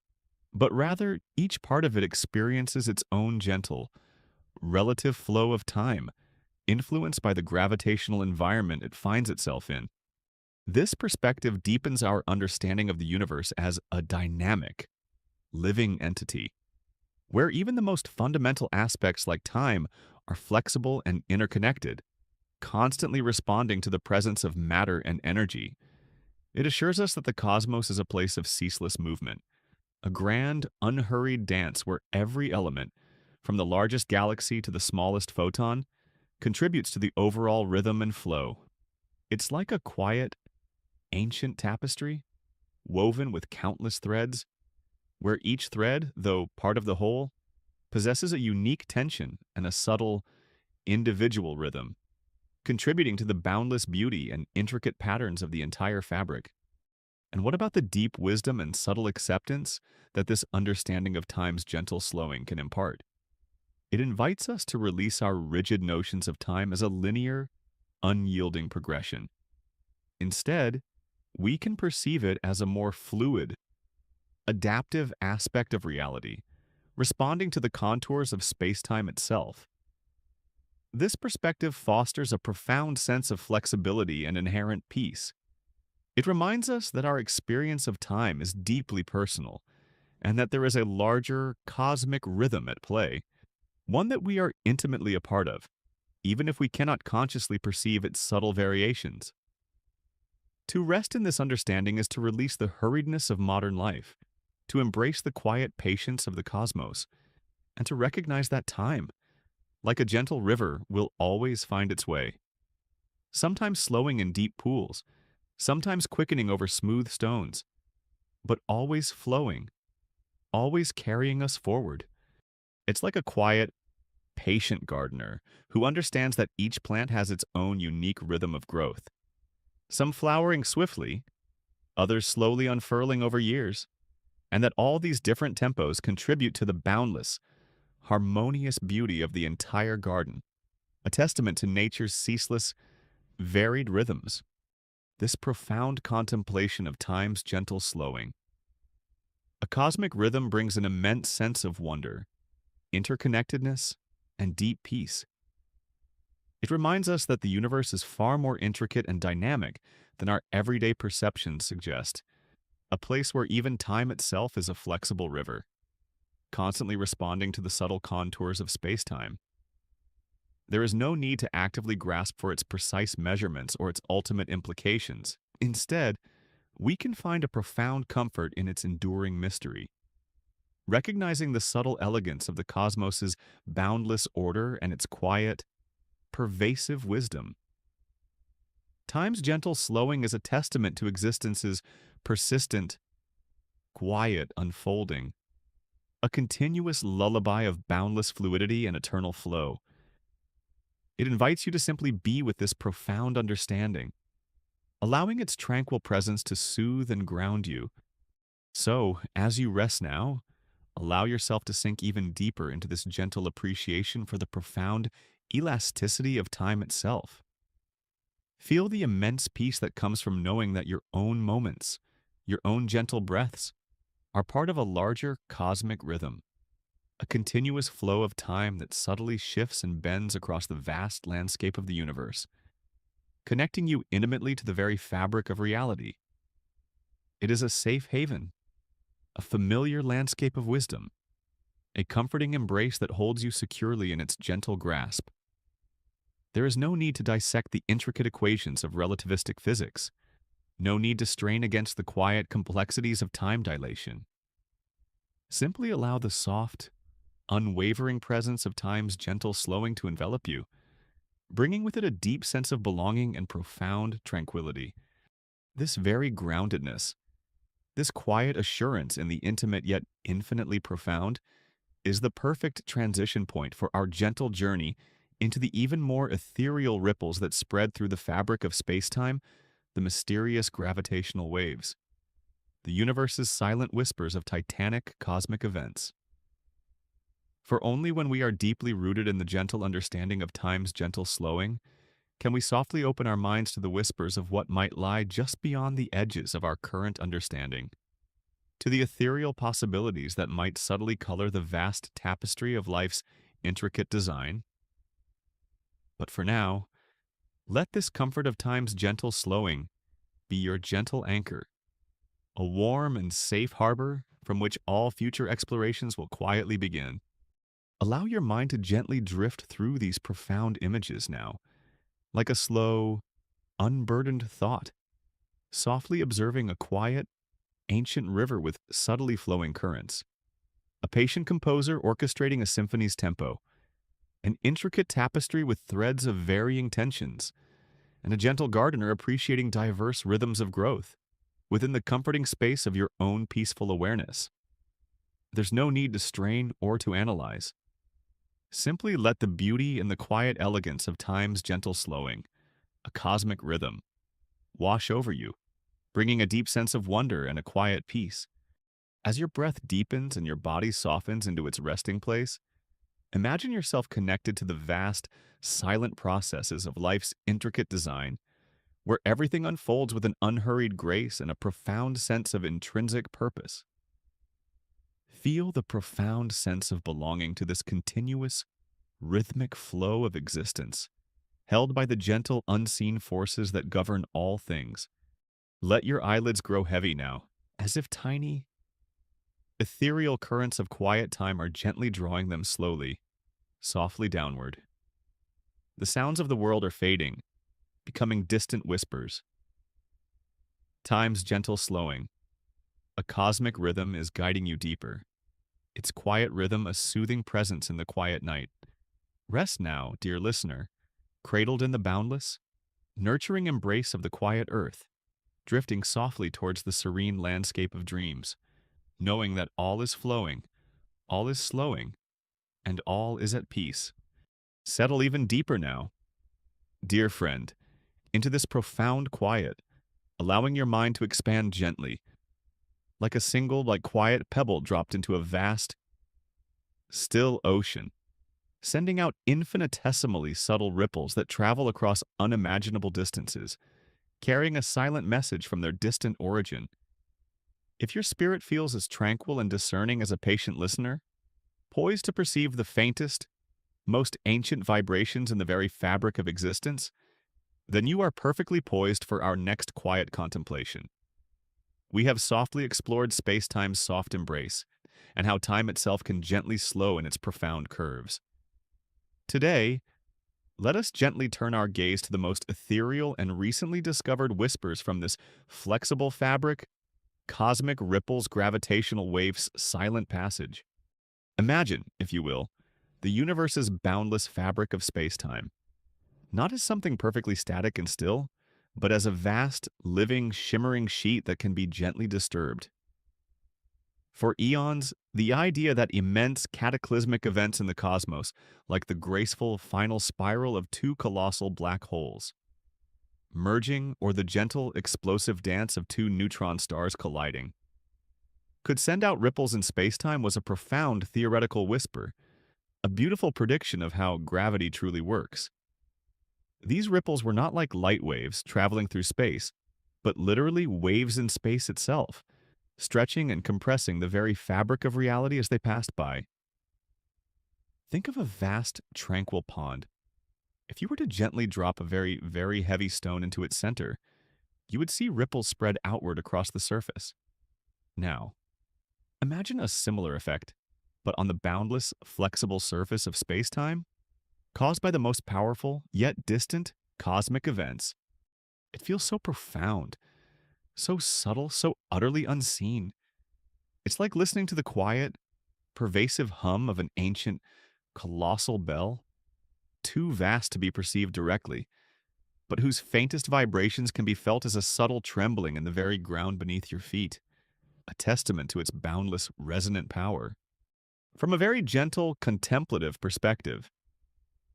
Speaker 1: but rather each part of it experiences its own gentle, relative flow of time, influenced by the gravitational environment it finds itself in. This perspective deepens our understanding of the universe as a dynamic, living entity, where even the most fundamental aspects like time are flexible and interconnected, constantly responding to the presence of matter and energy. It assures us that the cosmos is a place of ceaseless movement, a grand, unhurried dance where every element, from the largest galaxy to the smallest photon, contributes to the overall rhythm and flow. It's like a quiet, ancient tapestry, woven with countless threads, where each thread, though part of the whole, possesses a unique tension and a subtle, individual rhythm, contributing to the boundless beauty and intricate patterns of the entire fabric. And what about the deep wisdom and subtle acceptance that this understanding of time's gentle slowing can impart? It invites us to release our rigid notions of time as a linear, unyielding progression. Instead, we can perceive it as a more fluid, adaptive aspect of reality, responding to the contours of spacetime itself. This perspective fosters a profound sense of flexibility and inherent peace. It reminds us that our experience of time is deeply personal, and that there is a larger cosmic rhythm at play, one that we are intimately a part of, even if we cannot consciously perceive its subtle variations. To rest in this understanding is to release the hurriedness of modern life, to embrace the quiet patience of the cosmos, and to recognize that time, like a gentle river, will always find its way, sometimes slowing in deep pools, sometimes quickening over smooth stones, but always flowing, always carrying us forward. It's like a quiet, patient gardener who understands that each plant has its own unique rhythm of growth, some flowering swiftly, others slowly unfurling over years, and that all these different tempos contribute to the boundless, harmonious beauty of the entire garden, a testament to nature's ceaseless, varied rhythms. This profound contemplation of time's gentle slowing. A cosmic rhythm brings an immense sense of wonder, interconnectedness, and deep peace. It reminds us that the universe is far more intricate and dynamic than our everyday perceptions suggest, a place where even time itself is a flexible river, constantly responding to the subtle contours of spacetime. There is no need to actively grasp for its precise measurements or its ultimate implications. Instead, we can find a profound comfort in its enduring mystery. Recognizing the subtle elegance of the cosmos's boundless order and its quiet, pervasive wisdom. Time's gentle slowing is a testament to existence's persistent, quiet unfolding, a continuous lullaby of boundless fluidity and eternal flow. It invites you to simply be with this profound understanding, allowing its tranquil presence to soothe and ground you. So, as you rest now, allow yourself to sink even deeper into this gentle appreciation for the profound elasticity of time itself. Feel the immense peace that comes from knowing that your own moments, your own gentle breaths, are part of a larger cosmic rhythm, a continuous flow of time that subtly shifts and bends across the vast landscape of the universe, connecting you intimately to the very fabric of reality. It is a safe haven, a familiar landscape of wisdom, a comforting embrace that holds you securely in its gentle grasp. There is no need to dissect the intricate equations of relativistic physics, no need to strain against the quiet complexities of time dilation. Simply allow the soft, unwavering presence of time's gentle slowing to envelop you, bringing with it a deep sense of belonging and profound tranquility. This very groundedness, this quiet assurance in the intimate yet infinitely profound, is the perfect transition point for our gentle journey into the even more ethereal ripples that spread through the fabric of spacetime, the mysterious gravitational waves, the universe's silent whispers of titanic cosmic events. For only when we are deeply rooted in the gentle understanding of time's gentle slowing can we softly open our minds to the whispers of what might lie just beyond the edges of our current understanding, to the ethereal possibilities that might subtly color the vast tapestry of life's intricate design. But for now, let this comfort of time's gentle slowing be your gentle anchor, a warm and safe harbor from which all future explorations will quietly begin. Allow your mind to gently drift through these profound images now, like a slow, unburdened thought, softly observing a quiet, ancient river with subtly flowing currents, a patient composer orchestrating a symphony's tempo, an intricate tapestry with threads of varying tensions, and a gentle gardener appreciating diverse rhythms of growth within the comforting space of your own peaceful awareness. There's no need to strain or to analyze. Simply let the beauty and the quiet elegance of time's gentle slowing, a cosmic rhythm, wash over you, bringing a deep sense of wonder and a quiet peace. As your breath deepens and your body softens into its resting place, imagine yourself connected to the vast, silent processes of life's intricate design, where everything unfolds with an unhurried grace and a profound sense of intrinsic purpose. Feel the profound sense of belonging to this continuous, rhythmic flow of existence, held by the gentle, unseen forces that govern all things. Let your eyelids grow heavy now, as if tiny, ethereal currents of quiet time are gently drawing them slowly, softly downward. The sounds of the world are fading, becoming distant whispers. Time's gentle slowing, a cosmic rhythm is guiding you deeper. Its quiet rhythm a soothing presence in the quiet night. Rest now, dear listener, cradled in the boundless, nurturing embrace of the quiet earth, drifting softly towards the serene landscape of dreams, knowing that all is flowing, all is slowing, and all is at peace. Settle even deeper now, dear friend, into this profound quiet, allowing your mind to expand gently, like a single, quiet pebble dropped into a vast, still ocean, sending out infinitesimally subtle ripples that travel across unimaginable distances, carrying a silent message from their distant origin. If your spirit feels as tranquil and discerning as a patient listener, poised to perceive the faintest, most ancient vibrations in the very fabric of existence, then you are perfectly poised for our next quiet contemplation. We have softly explored spacetime's soft embrace, and how time itself can gently slow in its profound curves. Today, let us gently turn our gaze to the most ethereal and recently discovered whispers from this flexible fabric, cosmic ripples, gravitational waves' silent passage. Imagine, if you will, the universe's boundless fabric of spacetime, not as something perfectly static and still, but as a vast, living, shimmering sheet that can be gently disturbed. For eons, the idea that immense cataclysmic events in the cosmos, like the graceful final spiral of two colossal black holes, merging, or the gentle, explosive dance of two neutron stars colliding, could send out ripples in spacetime was a profound theoretical whisper, a beautiful prediction of how gravity truly works. These ripples were not like light waves traveling through space, but literally waves in space itself, stretching and compressing the very fabric of reality as they passed by. Think of a vast, tranquil pond. If you were to gently drop a very, very heavy stone into its center, you would see ripples spread outward across the surface. Now, imagine a similar effect, but on the boundless, flexible surface of space-time, caused by the most powerful, yet distant, cosmic events. It feels so profound, so subtle, so utterly unseen. It's like listening to the quiet, pervasive hum of an ancient, colossal bell, too vast to be perceived directly, but whose faintest vibrations can be felt as a subtle trembling in the very ground beneath your feet, a testament to its boundless, resonant power. From a very gentle, contemplative perspective,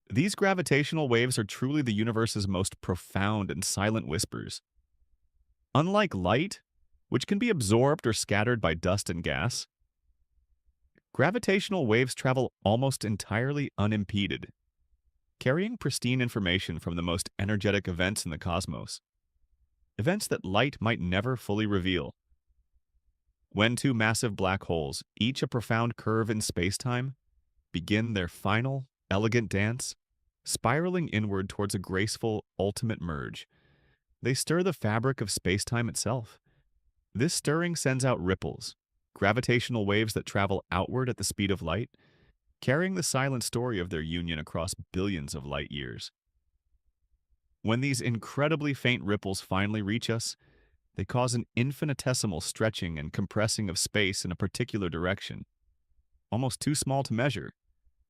Speaker 1: these gravitational waves are truly the universe's most profound and silent whispers. Unlike light, which can be absorbed or scattered by dust and gas, gravitational waves travel almost entirely unimpeded, carrying pristine information from the most energetic events in the cosmos, events that light might never fully reveal. When two massive black holes, each a profound curve in spacetime, begin their final, elegant dance, spiraling inward towards a graceful, ultimate merge, they stir the fabric of spacetime itself. This stirring sends out ripples, gravitational waves that travel outward at the speed of light, carrying the silent story of their union across billions of light years. When these incredibly faint ripples finally reach us, they cause an infinitesimal stretching and compressing of space in a particular direction, almost too small to measure,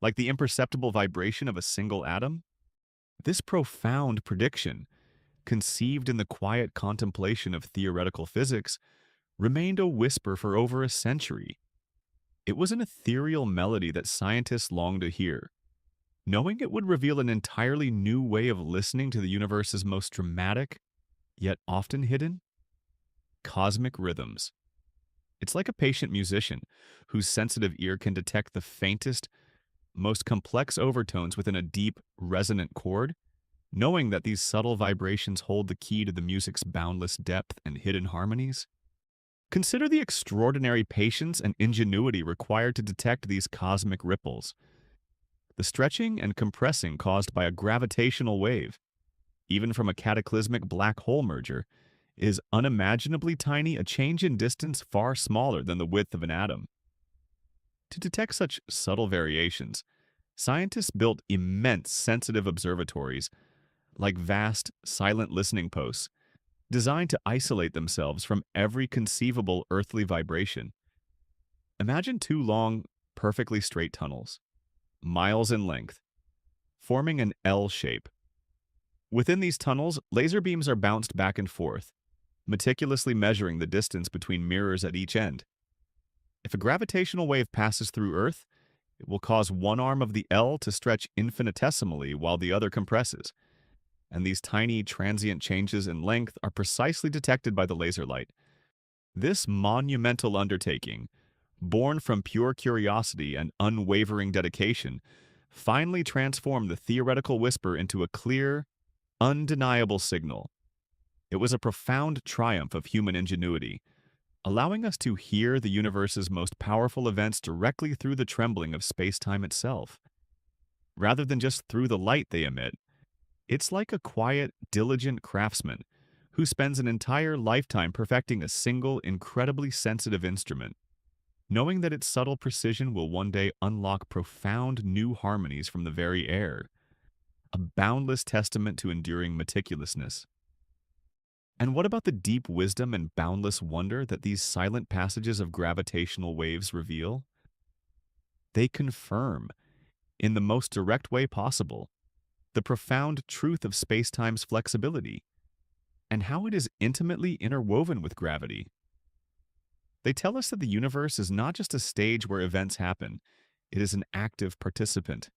Speaker 1: like the imperceptible vibration of a single atom. This profound prediction, conceived in the quiet contemplation of theoretical physics, remained a whisper for over a century. It was an ethereal melody that scientists longed to hear, knowing it would reveal an entirely new way of listening to the universe's most dramatic, yet often hidden, cosmic rhythms. It's like a patient musician whose sensitive ear can detect the faintest, most complex overtones within a deep, resonant chord, knowing that these subtle vibrations hold the key to the music's boundless depth and hidden harmonies. Consider the extraordinary patience and ingenuity required to detect these cosmic ripples. The stretching and compressing caused by a gravitational wave, even from a cataclysmic black hole merger, is unimaginably tiny, a change in distance far smaller than the width of an atom. To detect such subtle variations, scientists built immense sensitive observatories, like vast, silent listening posts, designed to isolate themselves from every conceivable earthly vibration. Imagine two long, perfectly straight tunnels, miles in length, forming an L shape. Within these tunnels, laser beams are bounced back and forth, meticulously measuring the distance between mirrors at each end. If a gravitational wave passes through Earth, it will cause one arm of the L to stretch infinitesimally while the other compresses, and these tiny transient changes in length are precisely detected by the laser light. This monumental undertaking, born from pure curiosity and unwavering dedication, finally transformed the theoretical whisper into a clear, undeniable signal. It was a profound triumph of human ingenuity, allowing us to hear the universe's most powerful events directly through the trembling of space-time itself, rather than just through the light they emit. It's like a quiet, diligent craftsman who spends an entire lifetime perfecting a single, incredibly sensitive instrument, knowing that its subtle precision will one day unlock profound new harmonies from the very air, a boundless testament to enduring meticulousness. And what about the deep wisdom and boundless wonder that these silent passages of gravitational waves reveal? They confirm, in the most direct way possible, the profound truth of spacetime's flexibility and how it is intimately interwoven with gravity. They tell us that the universe is not just a stage where events happen, it is an active participant,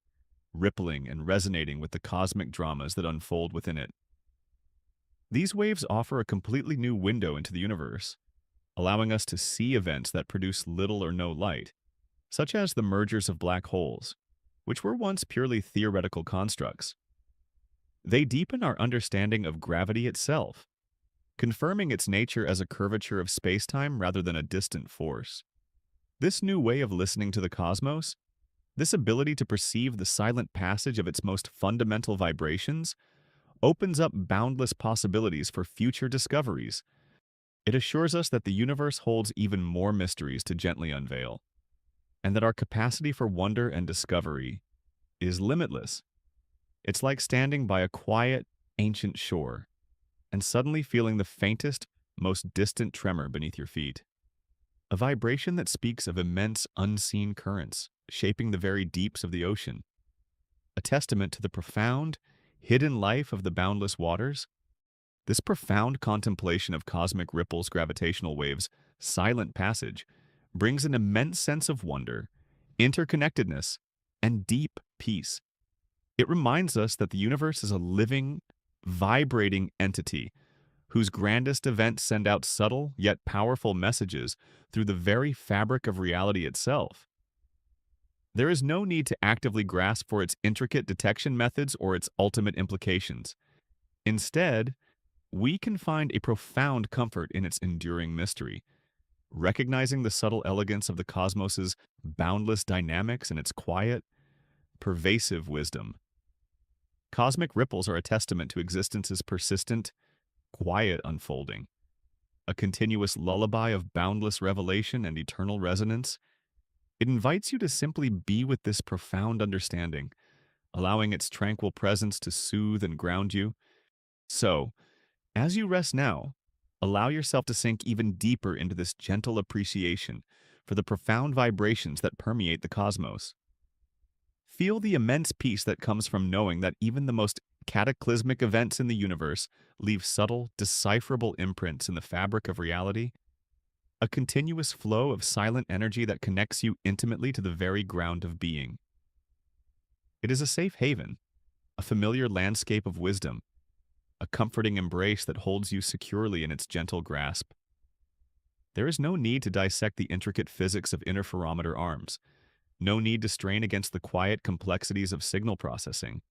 Speaker 1: rippling and resonating with the cosmic dramas that unfold within it. These waves offer a completely new window into the universe, allowing us to see events that produce little or no light, such as the mergers of black holes, which were once purely theoretical constructs. They deepen our understanding of gravity itself, confirming its nature as a curvature of spacetime rather than a distant force. This new way of listening to the cosmos, this ability to perceive the silent passage of its most fundamental vibrations, opens up boundless possibilities for future discoveries. It assures us that the universe holds even more mysteries to gently unveil, and that our capacity for wonder and discovery is limitless. It's like standing by a quiet, ancient shore and suddenly feeling the faintest, most distant tremor beneath your feet. A vibration that speaks of immense unseen currents shaping the very deeps of the ocean. A testament to the profound, hidden life of the boundless waters. This profound contemplation of cosmic ripples, gravitational waves, silent passage, brings an immense sense of wonder, interconnectedness, and deep peace. It reminds us that the universe is a living, vibrating entity whose grandest events send out subtle yet powerful messages through the very fabric of reality itself. There is no need to actively grasp for its intricate detection methods or its ultimate implications. Instead, we can find a profound comfort in its enduring mystery, recognizing the subtle elegance of the cosmos's boundless dynamics and its quiet, pervasive wisdom. Cosmic ripples are a testament to existence's persistent, quiet unfolding, a continuous lullaby of boundless revelation and eternal resonance. It invites you to simply be with this profound understanding, allowing its tranquil presence to soothe and ground you. So, as you rest now, allow yourself to sink even deeper into this gentle appreciation for the profound vibrations that permeate the cosmos. Feel the immense peace that comes from knowing that even the most cataclysmic events in the universe leave subtle, decipherable imprints in the fabric of reality, a continuous flow of silent energy that connects you intimately to the very ground of being. It is a safe haven, a familiar landscape of wisdom, a comforting embrace that holds you securely in its gentle grasp. There is no need to dissect the intricate physics of interferometer arms, no need to strain against the quiet complexities of signal processing.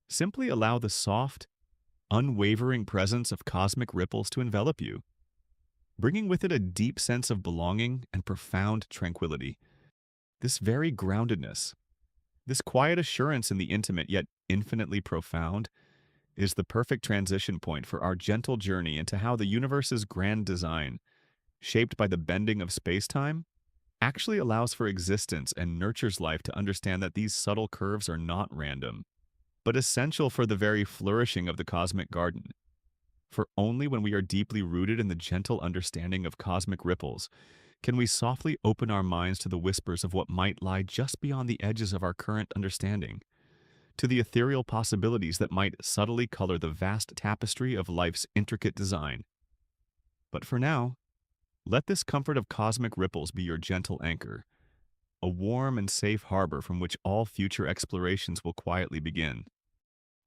Speaker 1: Simply allow the soft, unwavering presence of cosmic ripples to envelop you, bringing with it a deep sense of belonging and profound tranquility. This very groundedness, this quiet assurance in the intimate yet infinitely profound, is the perfect transition point for our gentle journey into how the universe's grand design, shaped by the bending of spacetime, actually allows for existence and nurtures life to understand that these subtle curves are not random, but essential for the very flourishing of the cosmic garden. For only when we are deeply rooted in the gentle understanding of cosmic ripples can we softly open our minds to the whispers of what might lie just beyond the edges of our current understanding, to the ethereal possibilities that might subtly color the vast tapestry of life's intricate design. But for now, let this comfort of cosmic ripples be your gentle anchor, a warm and safe harbor from which all future explorations will quietly begin.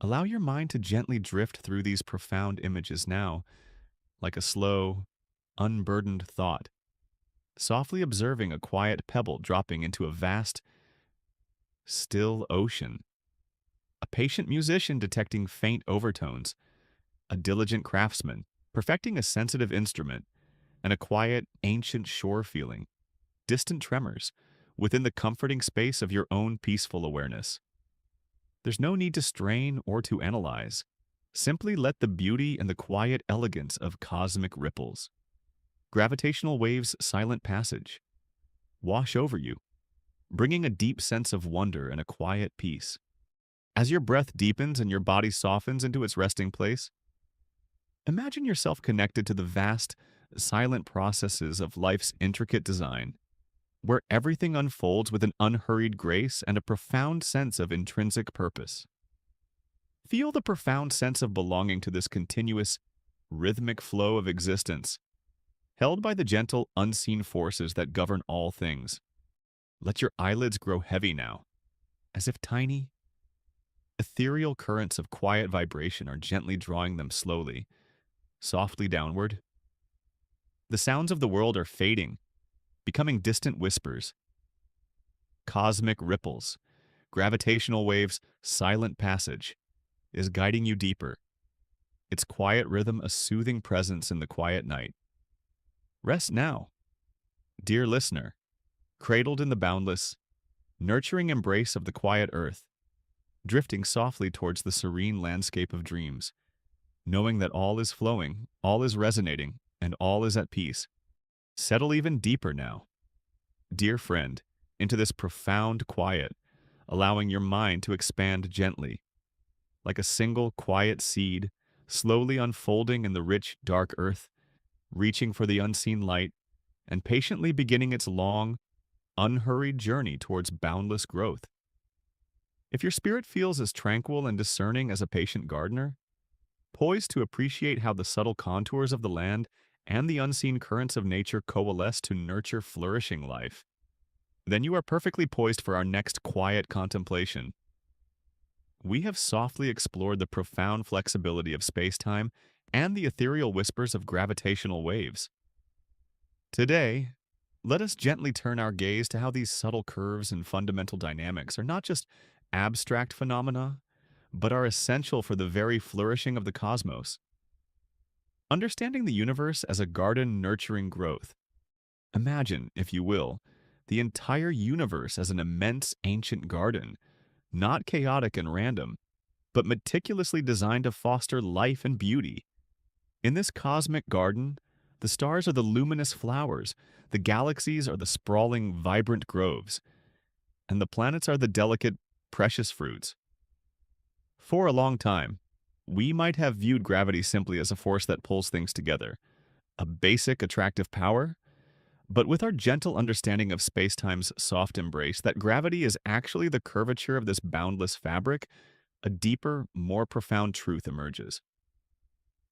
Speaker 1: Allow your mind to gently drift through these profound images now, like a slow, unburdened thought, softly observing a quiet pebble dropping into a vast, still ocean, a patient musician detecting faint overtones, a diligent craftsman perfecting a sensitive instrument, and a quiet, ancient shore feeling, distant tremors, within the comforting space of your own peaceful awareness. There's no need to strain or to analyze. Simply let the beauty and the quiet elegance of cosmic ripples, gravitational waves' silent passage, wash over you, bringing a deep sense of wonder and a quiet peace. As your breath deepens and your body softens into its resting place, imagine yourself connected to the vast, silent processes of life's intricate design, where everything unfolds with an unhurried grace and a profound sense of intrinsic purpose. Feel the profound sense of belonging to this continuous, rhythmic flow of existence, held by the gentle, unseen forces that govern all things. Let your eyelids grow heavy now, as if tiny, ethereal currents of quiet vibration are gently drawing them slowly, softly downward. The sounds of the world are fading, becoming distant whispers. Cosmic ripples, gravitational waves' silent passage, is guiding you deeper, its quiet rhythm a soothing presence in the quiet night. Rest now, dear listener, cradled in the boundless, nurturing embrace of the quiet earth, drifting softly towards the serene landscape of dreams, knowing that all is flowing, all is resonating, and all is at peace. Settle even deeper now, dear friend, into this profound quiet, allowing your mind to expand gently, like a single quiet seed, slowly unfolding in the rich, dark earth, reaching for the unseen light, and patiently beginning its long, unhurried journey towards boundless growth. If your spirit feels as tranquil and discerning as a patient gardener, poised to appreciate how the subtle contours of the land and the unseen currents of nature coalesce to nurture flourishing life, then you are perfectly poised for our next quiet contemplation. We have softly explored the profound flexibility of spacetime and the ethereal whispers of gravitational waves. Today, let us gently turn our gaze to how these subtle curves and fundamental dynamics are not just abstract phenomena, but are essential for the very flourishing of the cosmos. Understanding the universe as a garden nurturing growth. Imagine, if you will, the entire universe as an immense ancient garden, not chaotic and random, but meticulously designed to foster life and beauty. In this cosmic garden, the stars are the luminous flowers, the galaxies are the sprawling, vibrant groves, and the planets are the delicate, precious fruits. For a long time, We might have viewed gravity simply as a force that pulls things together, a basic attractive power, but with our gentle understanding of spacetime's soft embrace, that gravity is actually the curvature of this boundless fabric, a deeper, more profound truth emerges.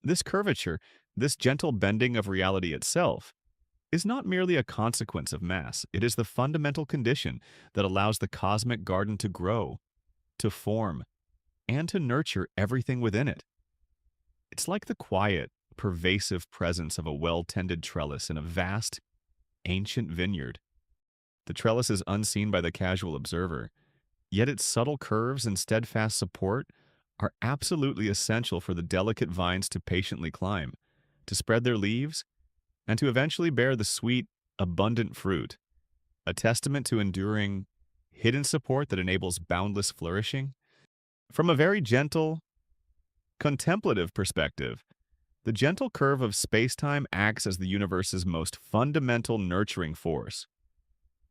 Speaker 1: This curvature, this gentle bending of reality itself, is not merely a consequence of mass. It is the fundamental condition that allows the cosmic garden to grow, to form, and to nurture everything within it. It's like the quiet, pervasive presence of a well-tended trellis in a vast, ancient vineyard. The trellis is unseen by the casual observer, yet its subtle curves and steadfast support are absolutely essential for the delicate vines to patiently climb, to spread their leaves, and to eventually bear the sweet, abundant fruit, a testament to enduring, hidden support that enables boundless flourishing. From a very gentle, contemplative perspective, the gentle curve of spacetime acts as the universe's most fundamental nurturing force.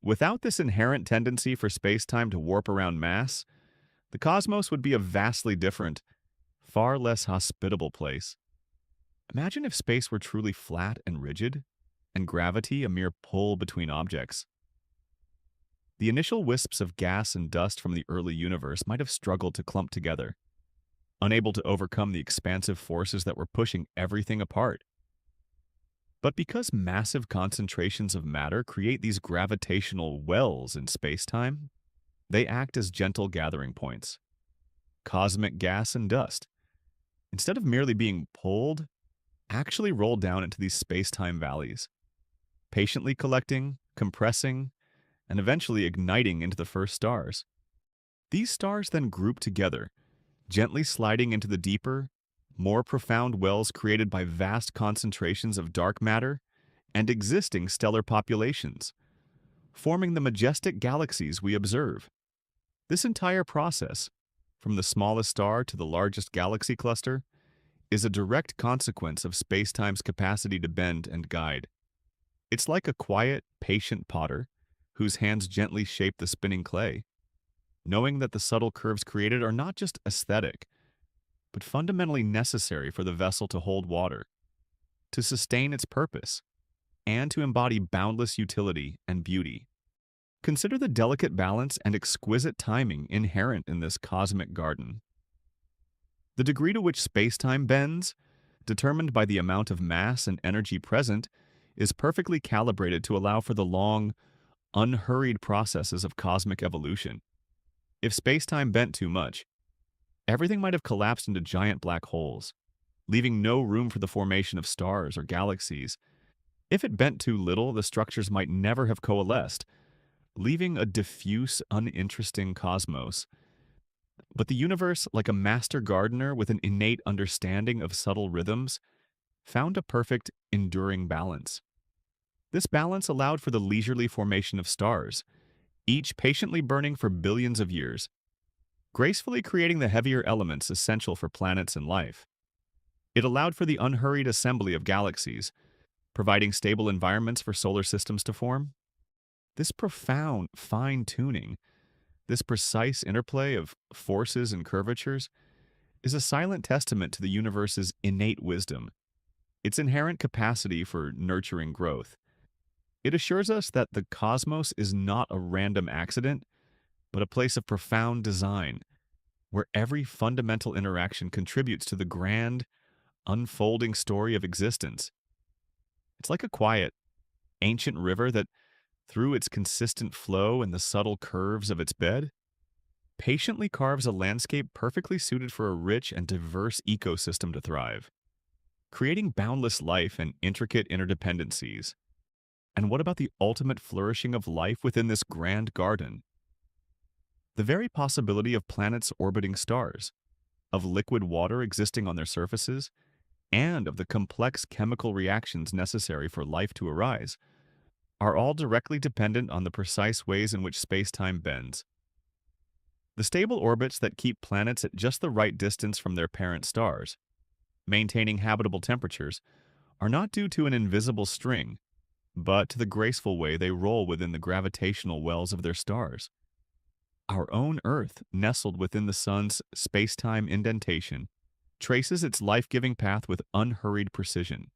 Speaker 1: Without this inherent tendency for spacetime to warp around mass, the cosmos would be a vastly different, far less hospitable place. Imagine if space were truly flat and rigid, and gravity a mere pull between objects. The initial wisps of gas and dust from the early universe might have struggled to clump together, unable to overcome the expansive forces that were pushing everything apart. But because massive concentrations of matter create these gravitational wells in spacetime, they act as gentle gathering points. Cosmic gas and dust, instead of merely being pulled, actually roll down into these spacetime valleys, patiently collecting, compressing, and eventually igniting into the first stars. These stars then group together, gently sliding into the deeper, more profound wells created by vast concentrations of dark matter and existing stellar populations, forming the majestic galaxies we observe. This entire process, from the smallest star to the largest galaxy cluster, is a direct consequence of spacetime's capacity to bend and guide. It's like a quiet, patient potter whose hands gently shape the spinning clay, knowing that the subtle curves created are not just aesthetic, but fundamentally necessary for the vessel to hold water, to sustain its purpose, and to embody boundless utility and beauty. Consider the delicate balance and exquisite timing inherent in this cosmic garden. The degree to which spacetime bends, determined by the amount of mass and energy present, is perfectly calibrated to allow for the long, unhurried processes of cosmic evolution. If spacetime bent too much, everything might have collapsed into giant black holes, leaving no room for the formation of stars or galaxies. If it bent too little, the structures might never have coalesced, leaving a diffuse, uninteresting cosmos. But the universe, like a master gardener with an innate understanding of subtle rhythms, found a perfect, enduring balance. This balance allowed for the leisurely formation of stars, each patiently burning for billions of years, gracefully creating the heavier elements essential for planets and life. It allowed for the unhurried assembly of galaxies, providing stable environments for solar systems to form. This profound fine-tuning, this precise interplay of forces and curvatures, is a silent testament to the universe's innate wisdom, its inherent capacity for nurturing growth. It assures us that the cosmos is not a random accident, but a place of profound design, where every fundamental interaction contributes to the grand, unfolding story of existence. It's like a quiet, ancient river that, through its consistent flow and the subtle curves of its bed, patiently carves a landscape perfectly suited for a rich and diverse ecosystem to thrive, creating boundless life and intricate interdependencies. And what about the ultimate flourishing of life within this grand garden? The very possibility of planets orbiting stars, of liquid water existing on their surfaces, and of the complex chemical reactions necessary for life to arise, are all directly dependent on the precise ways in which spacetime bends. The stable orbits that keep planets at just the right distance from their parent stars, maintaining habitable temperatures, are not due to an invisible string, but to the graceful way they roll within the gravitational wells of their stars. Our own Earth, nestled within the Sun's spacetime indentation, traces its life-giving path with unhurried precision.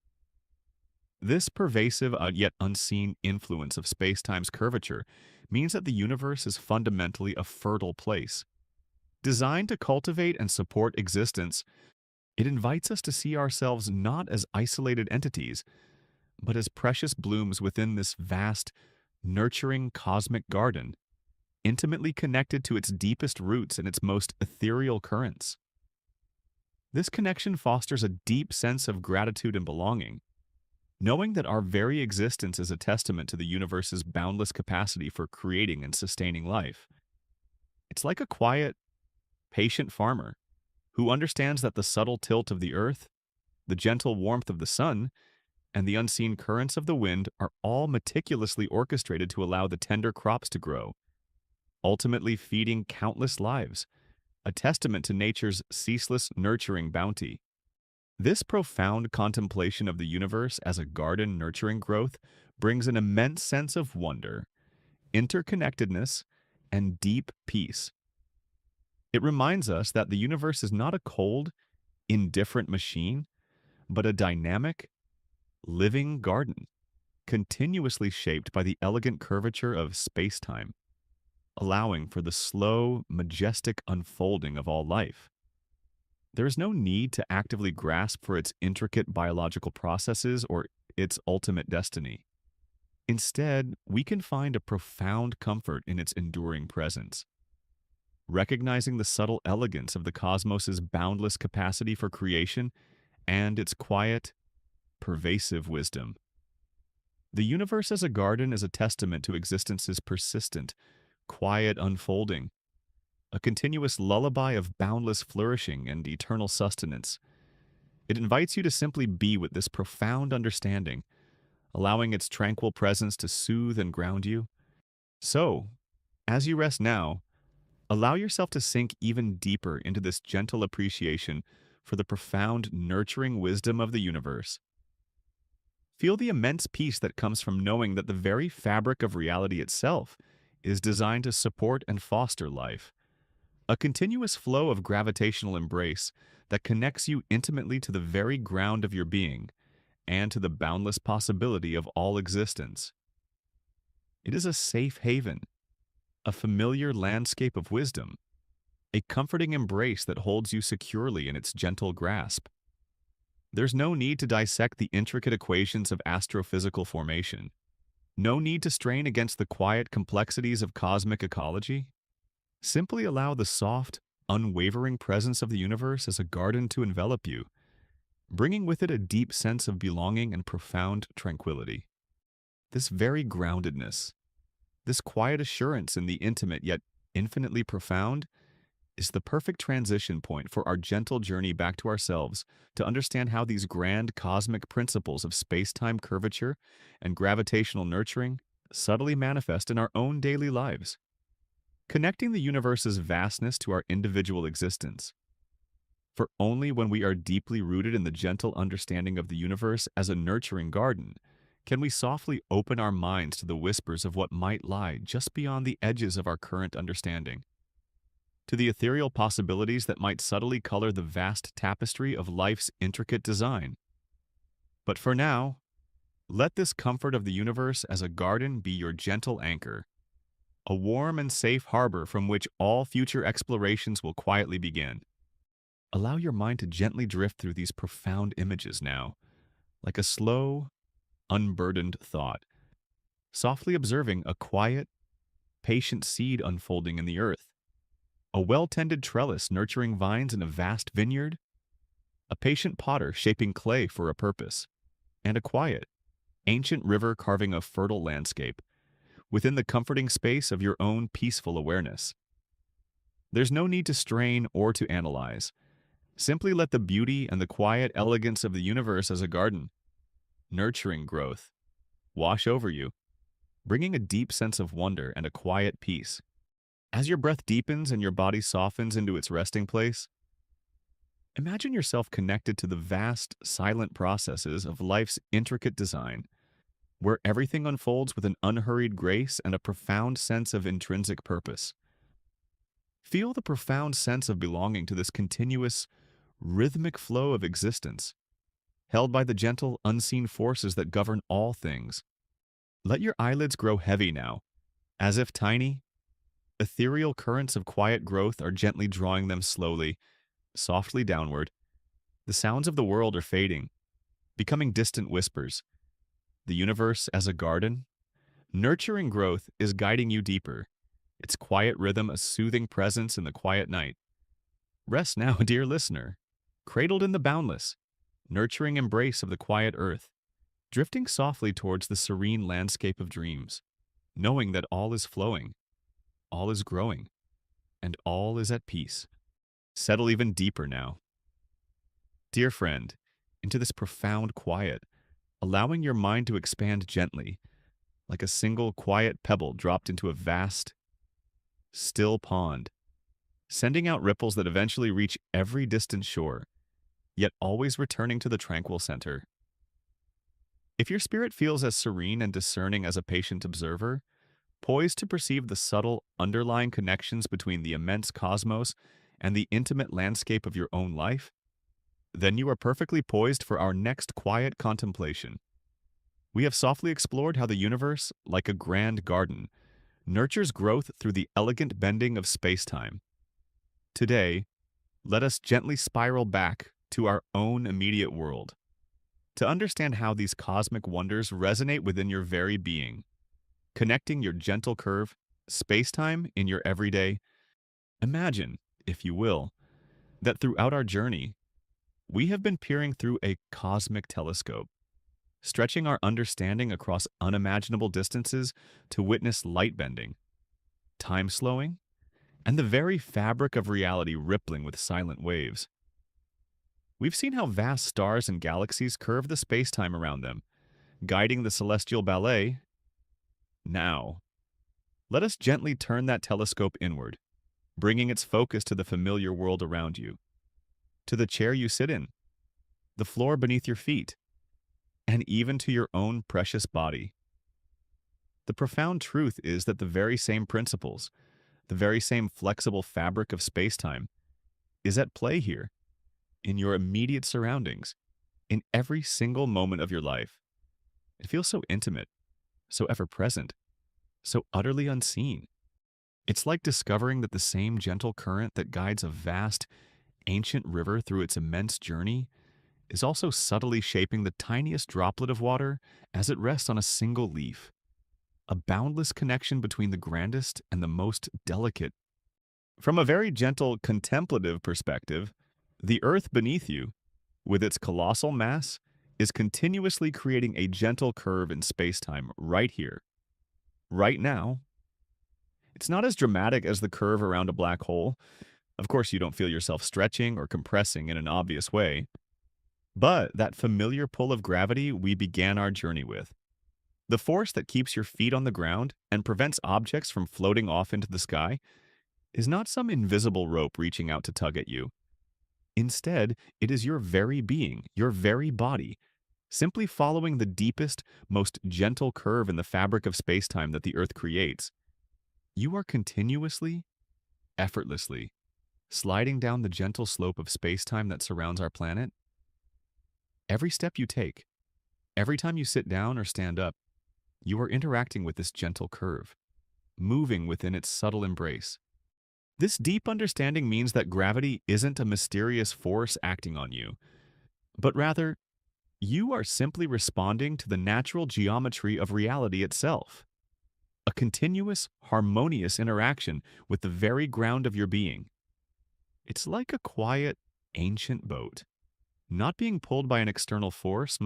Speaker 1: This pervasive yet unseen influence of spacetime's curvature means that the universe is fundamentally a fertile place. Designed to cultivate and support existence, it invites us to see ourselves not as isolated entities, but as precious blooms within this vast, nurturing cosmic garden, intimately connected to its deepest roots and its most ethereal currents. This connection fosters a deep sense of gratitude and belonging, knowing that our very existence is a testament to the universe's boundless capacity for creating and sustaining life. It's like a quiet, patient farmer who understands that the subtle tilt of the earth, the gentle warmth of the sun, and the unseen currents of the wind are all meticulously orchestrated to allow the tender crops to grow, ultimately feeding countless lives, a testament to nature's ceaseless nurturing bounty. This profound contemplation of the universe as a garden nurturing growth brings an immense sense of wonder, interconnectedness, and deep peace. It reminds us that the universe is not a cold, indifferent machine, but a dynamic, living garden, continuously shaped by the elegant curvature of spacetime, allowing for the slow, majestic unfolding of all life. There is no need to actively grasp for its intricate biological processes or its ultimate destiny. Instead, we can find a profound comfort in its enduring presence, recognizing the subtle elegance of the cosmos's boundless capacity for creation and its quiet, pervasive wisdom. The universe as a garden is a testament to existence's persistent, quiet unfolding, a continuous lullaby of boundless flourishing and eternal sustenance. It invites you to simply be with this profound understanding, allowing its tranquil presence to soothe and ground you. So, as you rest now, allow yourself to sink even deeper into this gentle appreciation for the profound, nurturing wisdom of the universe. Feel the immense peace that comes from knowing that the very fabric of reality itself is designed to support and foster life, a continuous flow of gravitational embrace that connects you intimately to the very ground of your being and to the boundless possibility of all existence. It is a safe haven, a familiar landscape of wisdom, a comforting embrace that holds you securely in its gentle grasp. There's no need to dissect the intricate equations of astrophysical formation, no need to strain against the quiet complexities of cosmic ecology. Simply allow the soft, unwavering presence of the universe as a garden to envelop you, bringing with it a deep sense of belonging and profound tranquility. This very groundedness, this quiet assurance in the intimate yet infinitely profound, is the perfect transition point for our gentle journey back to ourselves to understand how these grand cosmic principles of space-time curvature and gravitational nurturing subtly manifest in our own daily lives, connecting the universe's vastness to our individual existence. For only when we are deeply rooted in the gentle understanding of the universe as a nurturing garden can we softly open our minds to the whispers of what might lie just beyond the edges of our current understanding, to the ethereal possibilities that might subtly color the vast tapestry of life's intricate design. But for now, let this comfort of the universe as a garden be your gentle anchor, a warm and safe harbor from which all future explorations will quietly begin. Allow your mind to gently drift through these profound images now, like a slow, unburdened thought, softly observing a quiet, patient seed unfolding in the earth, a well-tended trellis nurturing vines in a vast vineyard, a patient potter shaping clay for a purpose, and a quiet, ancient river carving a fertile landscape within the comforting space of your own peaceful awareness. There's no need to strain or to analyze. Simply let the beauty and the quiet elegance of the universe as a garden, nurturing growth, wash over you, bringing a deep sense of wonder and a quiet peace. As your breath deepens and your body softens into its resting place, imagine yourself connected to the vast, silent processes of life's intricate design, where everything unfolds with an unhurried grace and a profound sense of intrinsic purpose. Feel the profound sense of belonging to this continuous, rhythmic flow of existence, held by the gentle, unseen forces that govern all things. Let your eyelids grow heavy now, as if tiny, ethereal currents of quiet growth are gently drawing them slowly, softly downward. The sounds of the world are fading, becoming distant whispers. The universe as a garden, nurturing growth, is guiding you deeper, its quiet rhythm a soothing presence in the quiet night. Rest now, dear listener, cradled in the boundless, nurturing embrace of the quiet earth, drifting softly towards the serene landscape of dreams, knowing that all is flowing, all is growing, and all is at peace. Settle even deeper now, dear friend, into this profound quiet, allowing your mind to expand gently, like a single quiet pebble dropped into a vast, still pond, sending out ripples that eventually reach every distant shore, yet always returning to the tranquil center. If your spirit feels as serene and discerning as a patient observer, poised to perceive the subtle underlying connections between the immense cosmos and the intimate landscape of your own life, then you are perfectly poised for our next quiet contemplation. We have softly explored how the universe, like a grand garden, nurtures growth through the elegant bending of spacetime. Today, let us gently spiral back to our own immediate world, to understand how these cosmic wonders resonate within your very being, connecting your gentle curve, spacetime in your everyday. Imagine, if you will, that throughout our journey, we have been peering through a cosmic telescope, stretching our understanding across unimaginable distances to witness light bending, time slowing, and the very fabric of reality rippling with silent waves. We've seen how vast stars and galaxies curve the spacetime around them, guiding the celestial ballet. Now, let us gently turn that telescope inward, bringing its focus to the familiar world around you, to the chair you sit in, the floor beneath your feet, and even to your own precious body. The profound truth is that the very same principles, the very same flexible fabric of spacetime, is at play here, in your immediate surroundings, in every single moment of your life. It feels so intimate, so ever-present, so utterly unseen. It's like discovering that the same gentle current that guides a vast, ancient river through its immense journey is also subtly shaping the tiniest droplet of water as it rests on a single leaf. A boundless connection between the grandest and the most delicate. From a very gentle contemplative perspective, the earth beneath you, with its colossal mass, is continuously creating a gentle curve in spacetime right here, right now. It's not as dramatic as the curve around a black hole. Of course, you don't feel yourself stretching or compressing in an obvious way, but that familiar pull of gravity we began our journey with. The force that keeps your feet on the ground and prevents objects from floating off into the sky is not some invisible rope reaching out to tug at you. Instead, it is your very being, your very body, simply following the deepest, most gentle curve in the fabric of spacetime that the Earth creates. You are continuously, effortlessly, sliding down the gentle slope of spacetime that surrounds our planet. Every step you take, every time you sit down or stand up, you are interacting with this gentle curve, moving within its subtle embrace. This deep understanding means that gravity isn't a mysterious force acting on you, but rather, you are simply responding to the natural geometry of reality itself. A continuous, harmonious interaction with the very ground of your being. It's like a quiet, ancient boat, not being pulled by an external force,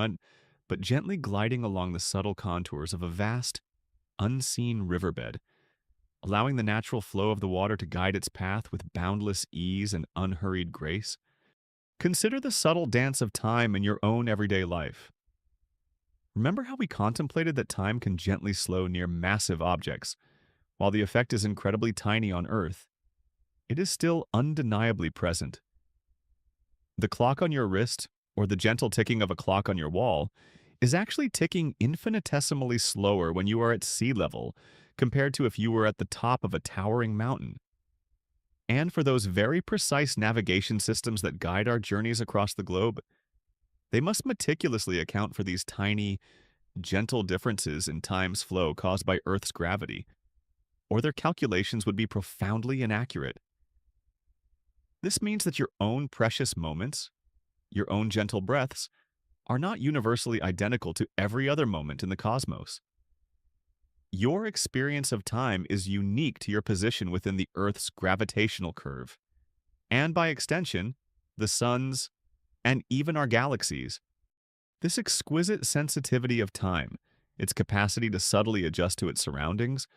Speaker 1: but gently gliding along the subtle contours of a vast, unseen riverbed, allowing the natural flow of the water to guide its path with boundless ease and unhurried grace. Consider the subtle dance of time in your own everyday life. Remember how we contemplated that time can gently slow near massive objects, while the effect is incredibly tiny on Earth. It is still undeniably present. The clock on your wrist, or the gentle ticking of a clock on your wall, is actually ticking infinitesimally slower when you are at sea level compared to if you were at the top of a towering mountain. And for those very precise navigation systems that guide our journeys across the globe, they must meticulously account for these tiny, gentle differences in time's flow caused by Earth's gravity, or their calculations would be profoundly inaccurate. This means that your own precious moments, your own gentle breaths, are not universally identical to every other moment in the cosmos. Your experience of time is unique to your position within the Earth's gravitational curve, and by extension, the Sun's, and even our galaxies. This exquisite sensitivity of time, its capacity to subtly adjust to its surroundings,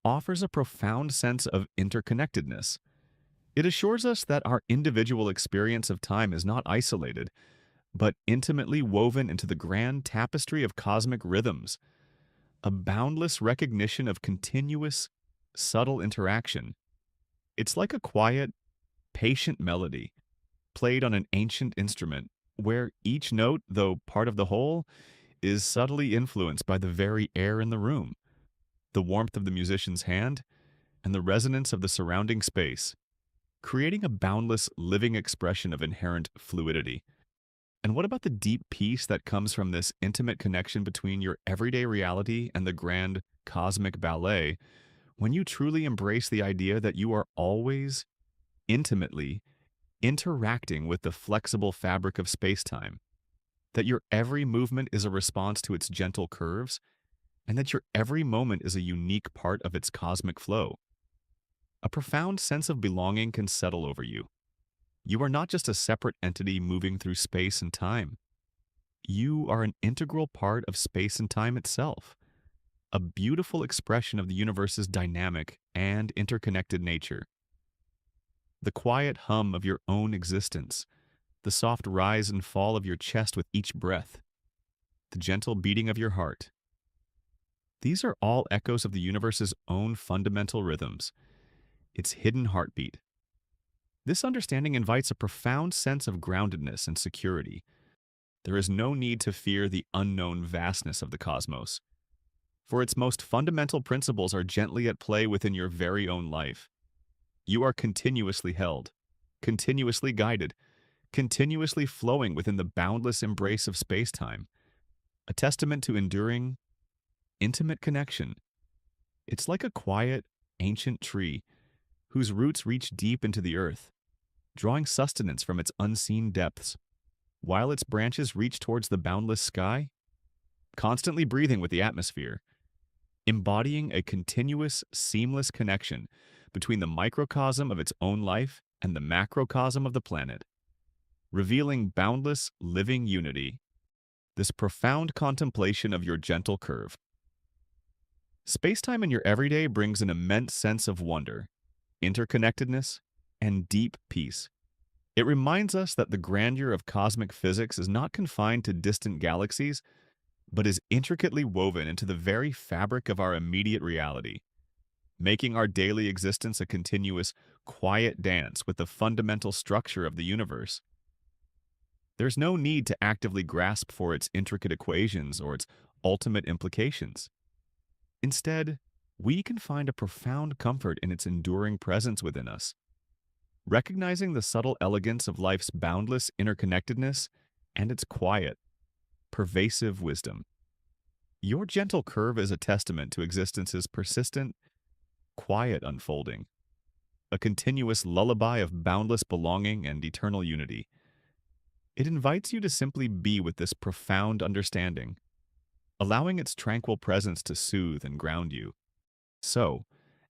Speaker 1: offers a profound sense of interconnectedness. It assures us that our individual experience of time is not isolated, but intimately woven into the grand tapestry of cosmic rhythms, a boundless recognition of continuous, subtle interaction. It's like a quiet, patient melody, played on an ancient instrument, where each note, though part of the whole, is subtly influenced by the very air in the room, the warmth of the musician's hand, and the resonance of the surrounding space, creating a boundless, living expression of inherent fluidity. And what about the deep peace that comes from this intimate connection between your everyday reality and the grand cosmic ballet, when you truly embrace the idea that you are always, intimately, interacting with the flexible fabric of spacetime, that your every movement is a response to its gentle curves, and that your every moment is a unique part of its cosmic flow? A profound sense of belonging can settle over you. You are not just a separate entity moving through space and time. You are an integral part of space and time itself, a beautiful expression of the universe's dynamic and interconnected nature. The quiet hum of your own existence, the soft rise and fall of your chest with each breath, the gentle beating of your heart. These are all echoes of the universe's own fundamental rhythms, its hidden heartbeat. This understanding invites a profound sense of groundedness and security. There is no need to fear the unknown vastness of the cosmos, for its most fundamental principles are gently at play within your very own life. You are continuously held, continuously guided, continuously flowing within the boundless embrace of space-time, a testament to enduring, intimate connection. It's like a quiet, ancient tree whose roots reach deep into the earth, drawing sustenance from its unseen depths, while its branches reach towards the boundless sky, constantly breathing with the atmosphere, embodying a continuous, seamless connection between the microcosm of its own life and the macrocosm of the planet, revealing boundless, living unity, this profound contemplation of your gentle curve. Spacetime in your everyday brings an immense sense of wonder, interconnectedness, and deep peace. It reminds us that the grandeur of cosmic physics is not confined to distant galaxies, but is intricately woven into the very fabric of our immediate reality, making our daily existence a continuous, quiet dance with the fundamental structure of the universe. There's no need to actively grasp for its intricate equations or its ultimate implications. Instead, we can find a profound comfort in its enduring presence within us, recognizing the subtle elegance of life's boundless interconnectedness and its quiet, pervasive wisdom. Your gentle curve is a testament to existence's persistent, quiet unfolding, a continuous lullaby of boundless belonging and eternal unity. It invites you to simply be with this profound understanding, allowing its tranquil presence to soothe and ground you. So,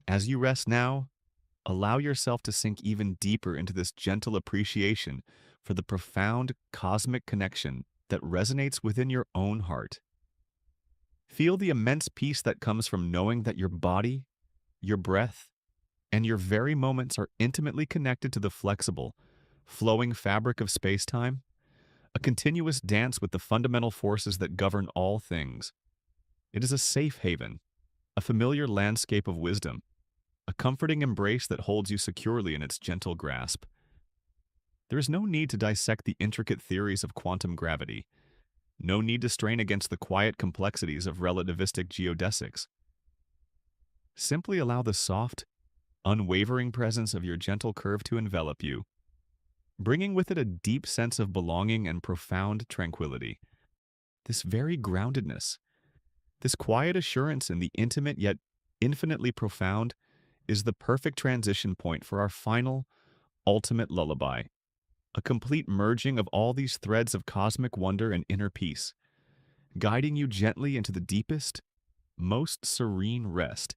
Speaker 1: as you rest now, allow yourself to sink even deeper into this gentle appreciation for the profound cosmic connection that resonates within your own heart. Feel the immense peace that comes from knowing that your body, your breath, and your very moments are intimately connected to the flexible, flowing fabric of space-time, a continuous dance with the fundamental forces that govern all things. It is a safe haven, a familiar landscape of wisdom, a comforting embrace that holds you securely in its gentle grasp. There is no need to dissect the intricate theories of quantum gravity, no need to strain against the quiet complexities of relativistic geodesics. Simply allow the soft, unwavering presence of your gentle curve to envelop you, bringing with it a deep sense of belonging and profound tranquility. This very groundedness, this quiet assurance in the intimate yet infinitely profound, is the perfect transition point for our final, ultimate lullaby, a complete merging of all these threads of cosmic wonder and inner peace, guiding you gently into the deepest, most serene rest,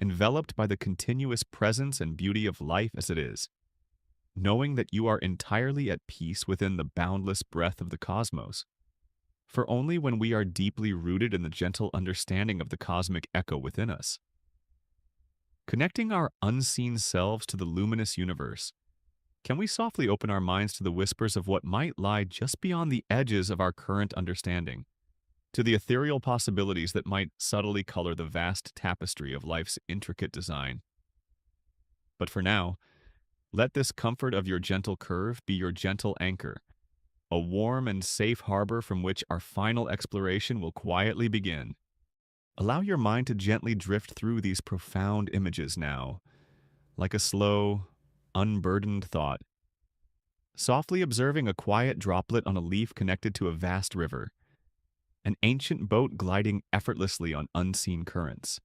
Speaker 1: enveloped by the continuous presence and beauty of life as it is, knowing that you are entirely at peace within the boundless breadth of the cosmos. For only when we are deeply rooted in the gentle understanding of the cosmic echo within us, connecting our unseen selves to the luminous universe, can we softly open our minds to the whispers of what might lie just beyond the edges of our current understanding, to the ethereal possibilities that might subtly color the vast tapestry of life's intricate design. But for now, let this comfort of your gentle curve be your gentle anchor, a warm and safe harbor from which our final exploration will quietly begin. Allow your mind to gently drift through these profound images now, like a slow, unburdened thought, softly observing a quiet droplet on a leaf connected to a vast river, an ancient boat gliding effortlessly on unseen currents,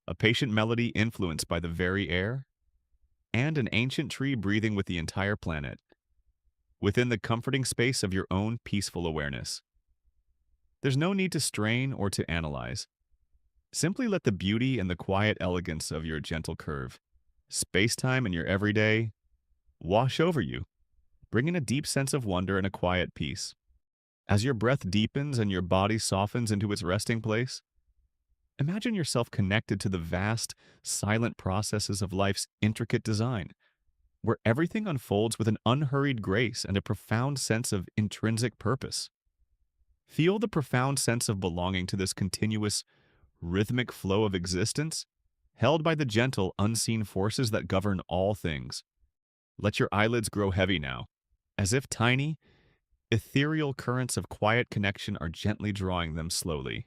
Speaker 1: a patient melody influenced by the very air, and an ancient tree breathing with the entire planet, within the comforting space of your own peaceful awareness. There's no need to strain or to analyze. Simply let the beauty and the quiet elegance of your gentle curve, spacetime in your everyday, wash over you, bringing a deep sense of wonder and a quiet peace. As your breath deepens and your body softens into its resting place, imagine yourself connected to the vast, silent processes of life's intricate design, where everything unfolds with an unhurried grace and a profound sense of intrinsic purpose. Feel the profound sense of belonging to this continuous, rhythmic flow of existence, held by the gentle, unseen forces that govern all things. Let your eyelids grow heavy now, as if tiny, ethereal currents of quiet connection are gently drawing them slowly,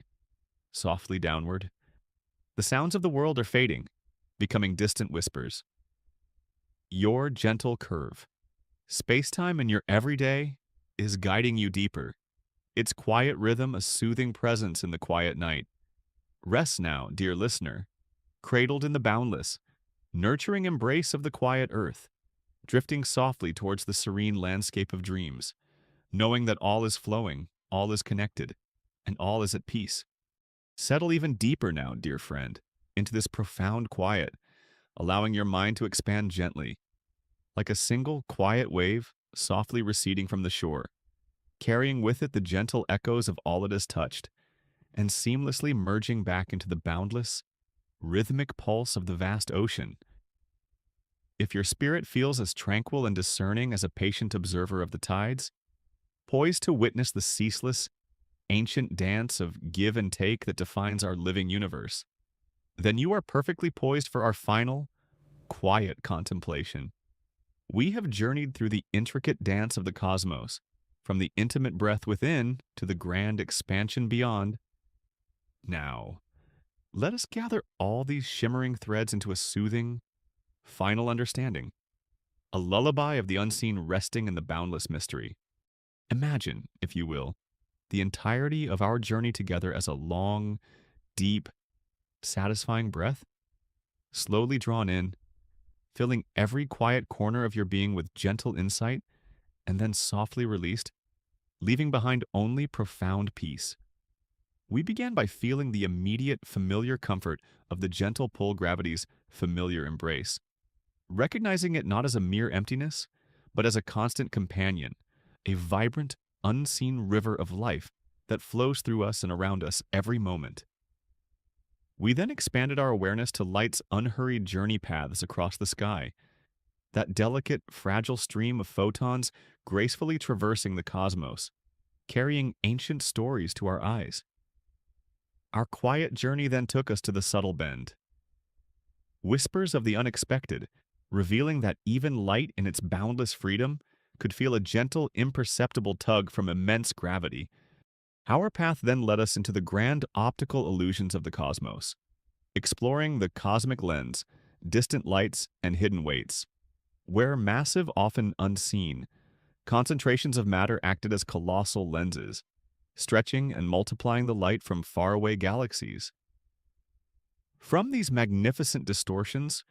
Speaker 1: softly downward. The sounds of the world are fading, becoming distant whispers. Your gentle curve, spacetime in your everyday, is guiding you deeper, its quiet rhythm a soothing presence in the quiet night. Rest now, dear listener, cradled in the boundless, nurturing embrace of the quiet earth, drifting softly towards the serene landscape of dreams, knowing that all is flowing, all is connected, and all is at peace. Settle even deeper now, dear friend, into this profound quiet, allowing your mind to expand gently, like a single quiet wave softly receding from the shore, carrying with it the gentle echoes of all it has touched, and seamlessly merging back into the boundless, rhythmic pulse of the vast ocean. If your spirit feels as tranquil and discerning as a patient observer of the tides, poised to witness the ceaseless, ancient dance of give and take that defines our living universe, then you are perfectly poised for our final, quiet contemplation. We have journeyed through the intricate dance of the cosmos, from the intimate breath within to the grand expansion beyond. Now, let us gather all these shimmering threads into a soothing, final understanding, a lullaby of the unseen resting in the boundless mystery. Imagine, if you will, the entirety of our journey together as a long, deep, satisfying breath, slowly drawn in, filling every quiet corner of your being with gentle insight, and then softly released, leaving behind only profound peace. We began by feeling the immediate familiar comfort of the gentle pull gravity's familiar embrace, recognizing it not as a mere emptiness, but as a constant companion, a vibrant, unseen river of life that flows through us and around us every moment. We then expanded our awareness to light's unhurried journey paths across the sky, that delicate, fragile stream of photons gracefully traversing the cosmos, carrying ancient stories to our eyes. Our quiet journey then took us to the subtle bend. Whispers of the unexpected, revealing that even light in its boundless freedom could feel a gentle, imperceptible tug from immense gravity. Our path then led us into the grand optical illusions of the cosmos, exploring the cosmic lens, distant lights, and hidden weights. Where massive, often unseen, concentrations of matter acted as colossal lenses, stretching and multiplying the light from faraway galaxies. From these magnificent distortions,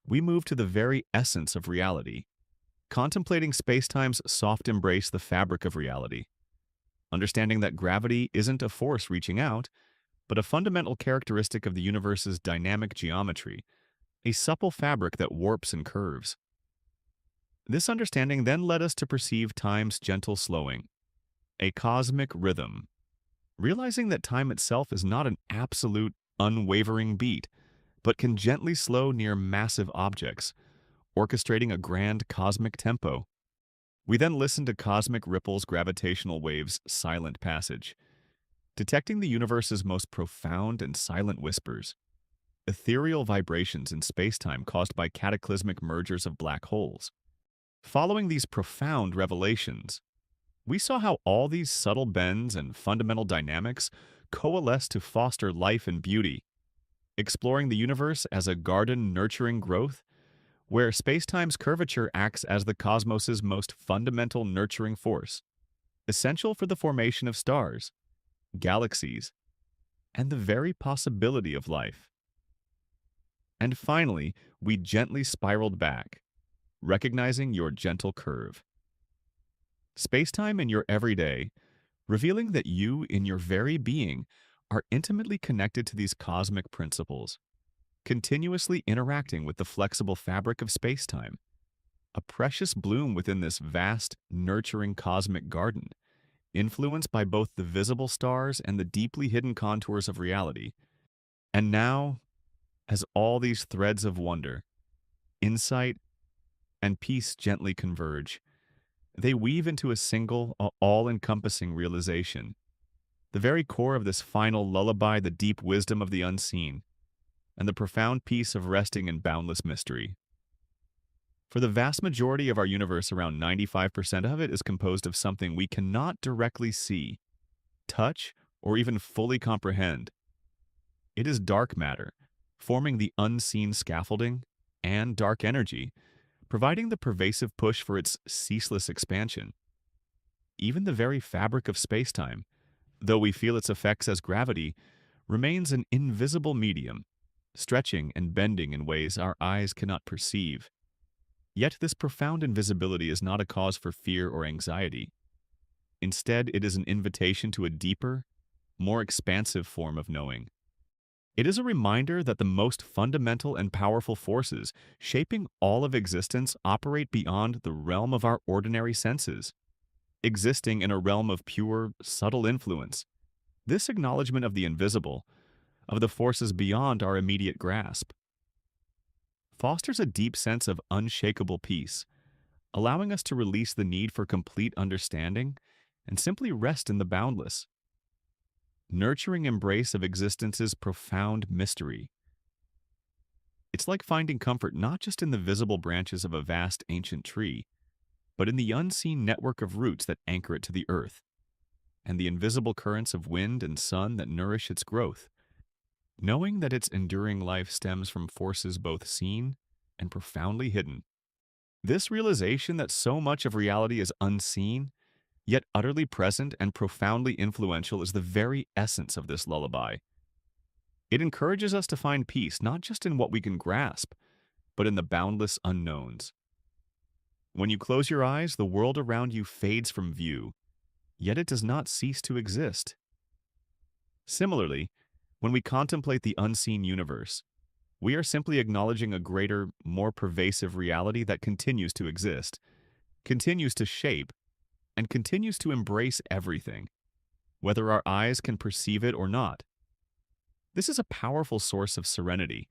Speaker 1: we move to the very essence of reality, contemplating spacetime's soft embrace, the fabric of reality, understanding that gravity isn't a force reaching out, but a fundamental characteristic of the universe's dynamic geometry, a supple fabric that warps and curves. This understanding then led us to perceive time's gentle slowing, a cosmic rhythm, realizing that time itself is not an absolute, unwavering beat, but can gently slow near massive objects, orchestrating a grand cosmic tempo. We then listened to cosmic ripples, gravitational waves' silent passage, detecting the universe's most profound and silent whispers, ethereal vibrations in spacetime caused by cataclysmic mergers of black holes. Following these profound revelations, we saw how all these subtle bends and fundamental dynamics coalesce to foster life and beauty, exploring the universe as a garden nurturing growth, where spacetime's curvature acts as the cosmos's most fundamental nurturing force, essential for the formation of stars, galaxies, and the very possibility of life. And finally, we gently spiraled back, recognizing your gentle curve. Spacetime in your everyday, revealing that you, in your very being, are intimately connected to these cosmic principles, continuously interacting with the flexible fabric of spacetime, a precious bloom within this vast, nurturing cosmic garden, influenced by both the visible stars and the deeply hidden contours of reality. And now, as all these threads of wonder, insight, and peace gently converge, they weave into a single, all-encompassing realization, the very core of this final lullaby, the deep wisdom of the unseen, and the profound peace of resting in boundless mystery. For the vast majority of our universe, around 95% of it is composed of something we cannot directly see, touch, or even fully comprehend. It is dark matter, forming the unseen scaffolding, and dark energy, providing the pervasive push for its ceaseless expansion. Even the very fabric of spacetime, though we feel its effects as gravity, remains an invisible medium, stretching and bending in ways our eyes cannot perceive. Yet this profound invisibility is not a cause for fear or anxiety. Instead, it is an invitation to a deeper, more expansive form of knowing. It is a reminder that the most fundamental and powerful forces shaping all of existence operate beyond the realm of our ordinary senses, existing in a realm of pure, subtle influence. This acknowledgement of the invisible, of the forces beyond our immediate grasp, fosters a deep sense of unshakable peace, allowing us to release the need for complete understanding and simply rest in the boundless, nurturing embrace of existence's profound mystery. It's like finding comfort not just in the visible branches of a vast ancient tree, but in the unseen network of roots that anchor it to the earth, and the invisible currents of wind and sun that nourish its growth, knowing that its enduring life stems from forces both seen and profoundly hidden. This realization that so much of reality is unseen, yet utterly present and profoundly influential, is the very essence of this lullaby. It encourages us to find peace not just in what we can grasp, but in the boundless unknowns. When you close your eyes, the world around you fades from view, yet it does not cease to exist. Similarly, when we contemplate the unseen universe, we are simply acknowledging a greater, more pervasive reality that continues to exist, continues to shape, and continues to embrace everything, whether our eyes can perceive it or not. This is a powerful source of serenity.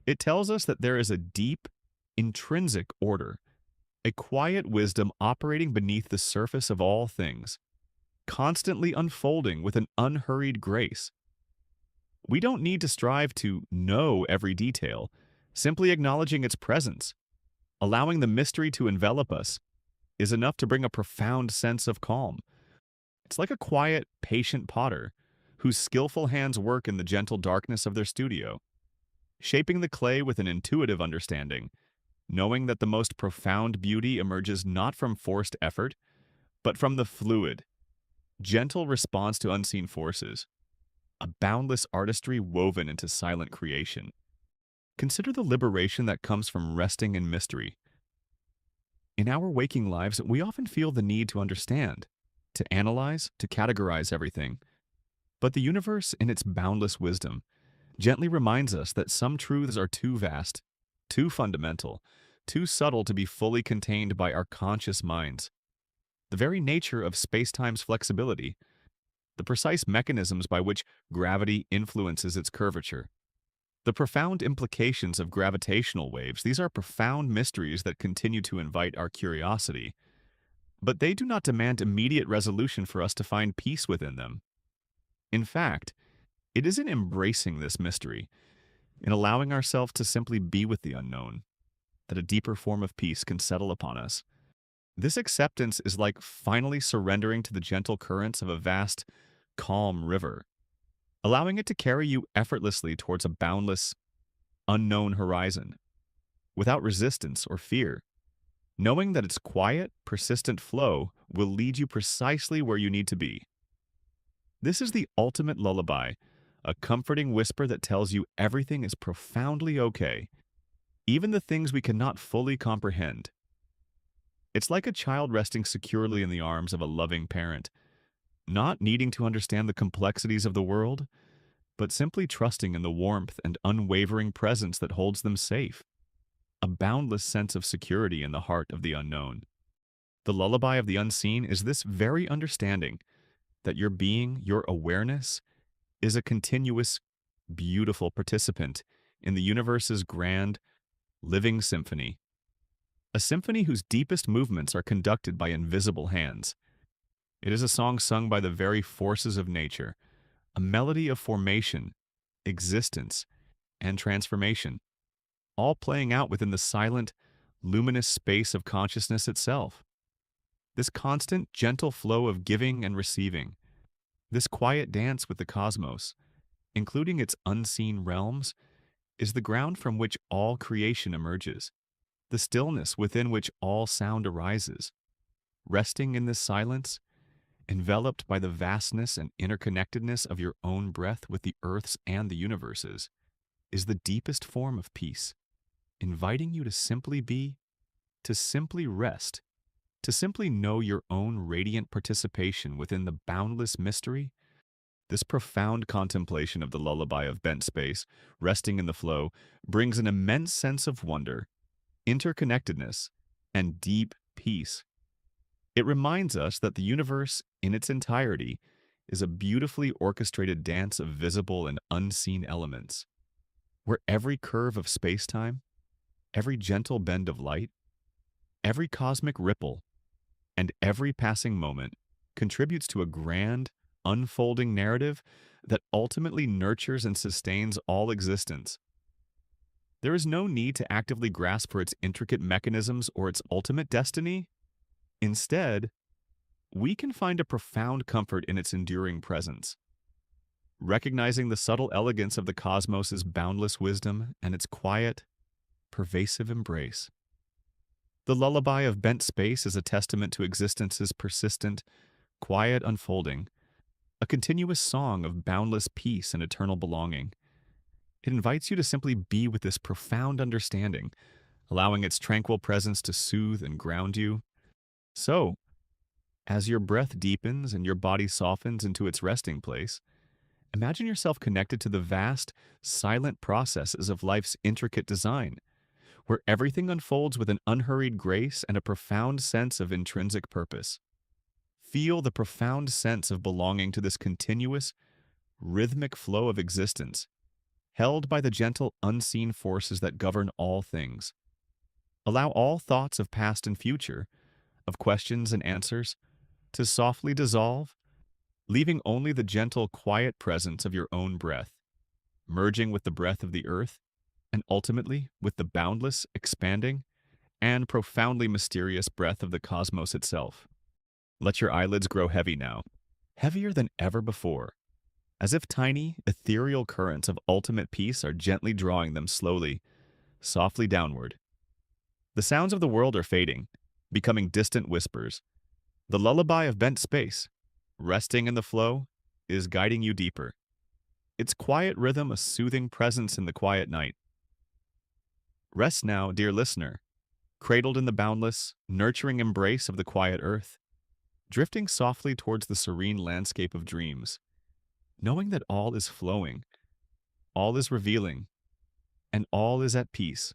Speaker 1: It tells us that there is a deep, intrinsic order, a quiet wisdom operating beneath the surface of all things, constantly unfolding with an unhurried grace. We don't need to strive to know every detail, simply acknowledging its presence, allowing the mystery to envelop us, is enough to bring a profound sense of calm. It's like a quiet, patient potter whose skillful hands work in the gentle darkness of their studio, shaping the clay with an intuitive understanding, knowing that the most profound beauty emerges not from forced effort, but from the fluid, gentle response to unseen forces, a boundless artistry woven into silent creation. Consider the liberation that comes from resting in mystery. In our waking lives, we often feel the need to understand, to analyze, to categorize everything. But the universe, in its boundless wisdom, gently reminds us that some truths are too vast, too fundamental, too subtle to be fully contained by our conscious minds. The very nature of spacetime's flexibility, the precise mechanisms by which gravity influences its curvature, the profound implications of gravitational waves, these are profound mysteries that continue to invite our curiosity, but they do not demand immediate resolution for us to find peace within them. In fact, it is in embracing this mystery, in allowing ourselves to simply be with the unknown, that a deeper form of peace can settle upon us. This acceptance is like finally surrendering to the gentle currents of a vast, calm river, allowing it to carry you effortlessly towards a boundless, unknown horizon, without resistance or fear, knowing that its quiet, persistent flow will lead you precisely where you need to be. This is the ultimate lullaby, a comforting whisper that tells you everything is profoundly okay, even the things we cannot fully comprehend. It's like a child resting securely in the arms of a loving parent, not needing to understand the complexities of the world, but simply trusting in the warmth and unwavering presence that holds them safe. A boundless sense of security in the heart of the unknown. The lullaby of the unseen is this very understanding that your being, your awareness, is a continuous, beautiful participant in the universe's grand, living symphony. A symphony whose deepest movements are conducted by invisible hands. It is a song sung by the very forces of nature, a melody of formation, existence, and transformation, all playing out within the silent, luminous space of consciousness itself. This constant, gentle flow of giving and receiving, this quiet dance with the cosmos, including its unseen realms, is the ground from which all creation emerges, the stillness within which all sound arises. Resting in this silence, enveloped by the vastness and interconnectedness of your own breath with the Earth's and the universe's, is the deepest form of peace, inviting you to simply be, to simply rest, to simply know your own radiant participation within the boundless mystery. This profound contemplation of the lullaby of bent space, resting in the flow, brings an immense sense of wonder, interconnectedness, and deep peace. It reminds us that the universe, in its entirety, is a beautifully orchestrated dance of visible and unseen elements, where every curve of spacetime, every gentle bend of light, every cosmic ripple, and every passing moment contributes to a grand, unfolding narrative that ultimately nurtures and sustains all existence. There is no need to actively grasp for its intricate mechanisms or its ultimate destiny. Instead, we can find a profound comfort in its enduring presence, recognizing the subtle elegance of the cosmos's boundless wisdom and its quiet, pervasive embrace. The lullaby of bent space is a testament to existence's persistent, quiet unfolding, a continuous song of boundless peace and eternal belonging. It invites you to simply be with this profound understanding, allowing its tranquil presence to soothe and ground you. So, as your breath deepens and your body softens into its resting place, imagine yourself connected to the vast, silent processes of life's intricate design, where everything unfolds with an unhurried grace and a profound sense of intrinsic purpose. Feel the profound sense of belonging to this continuous, rhythmic flow of existence, held by the gentle, unseen forces that govern all things. Allow all thoughts of past and future, of questions and answers, to softly dissolve, leaving only the gentle, quiet presence of your own breath, merging with the breath of the earth, and ultimately with the boundless, expanding, and profoundly mysterious breath of the cosmos itself. Let your eyelids grow heavy now, heavier than ever before. as if tiny, ethereal currents of ultimate peace are gently drawing them slowly, softly downward. The sounds of the world are fading, becoming distant whispers. The lullaby of bent space, resting in the flow, is guiding you deeper. Its quiet rhythm a soothing presence in the quiet night. Rest now, dear listener, cradled in the boundless, nurturing embrace of the quiet earth, drifting softly towards the serene landscape of dreams, knowing that all is flowing, all is revealing, and all is at peace.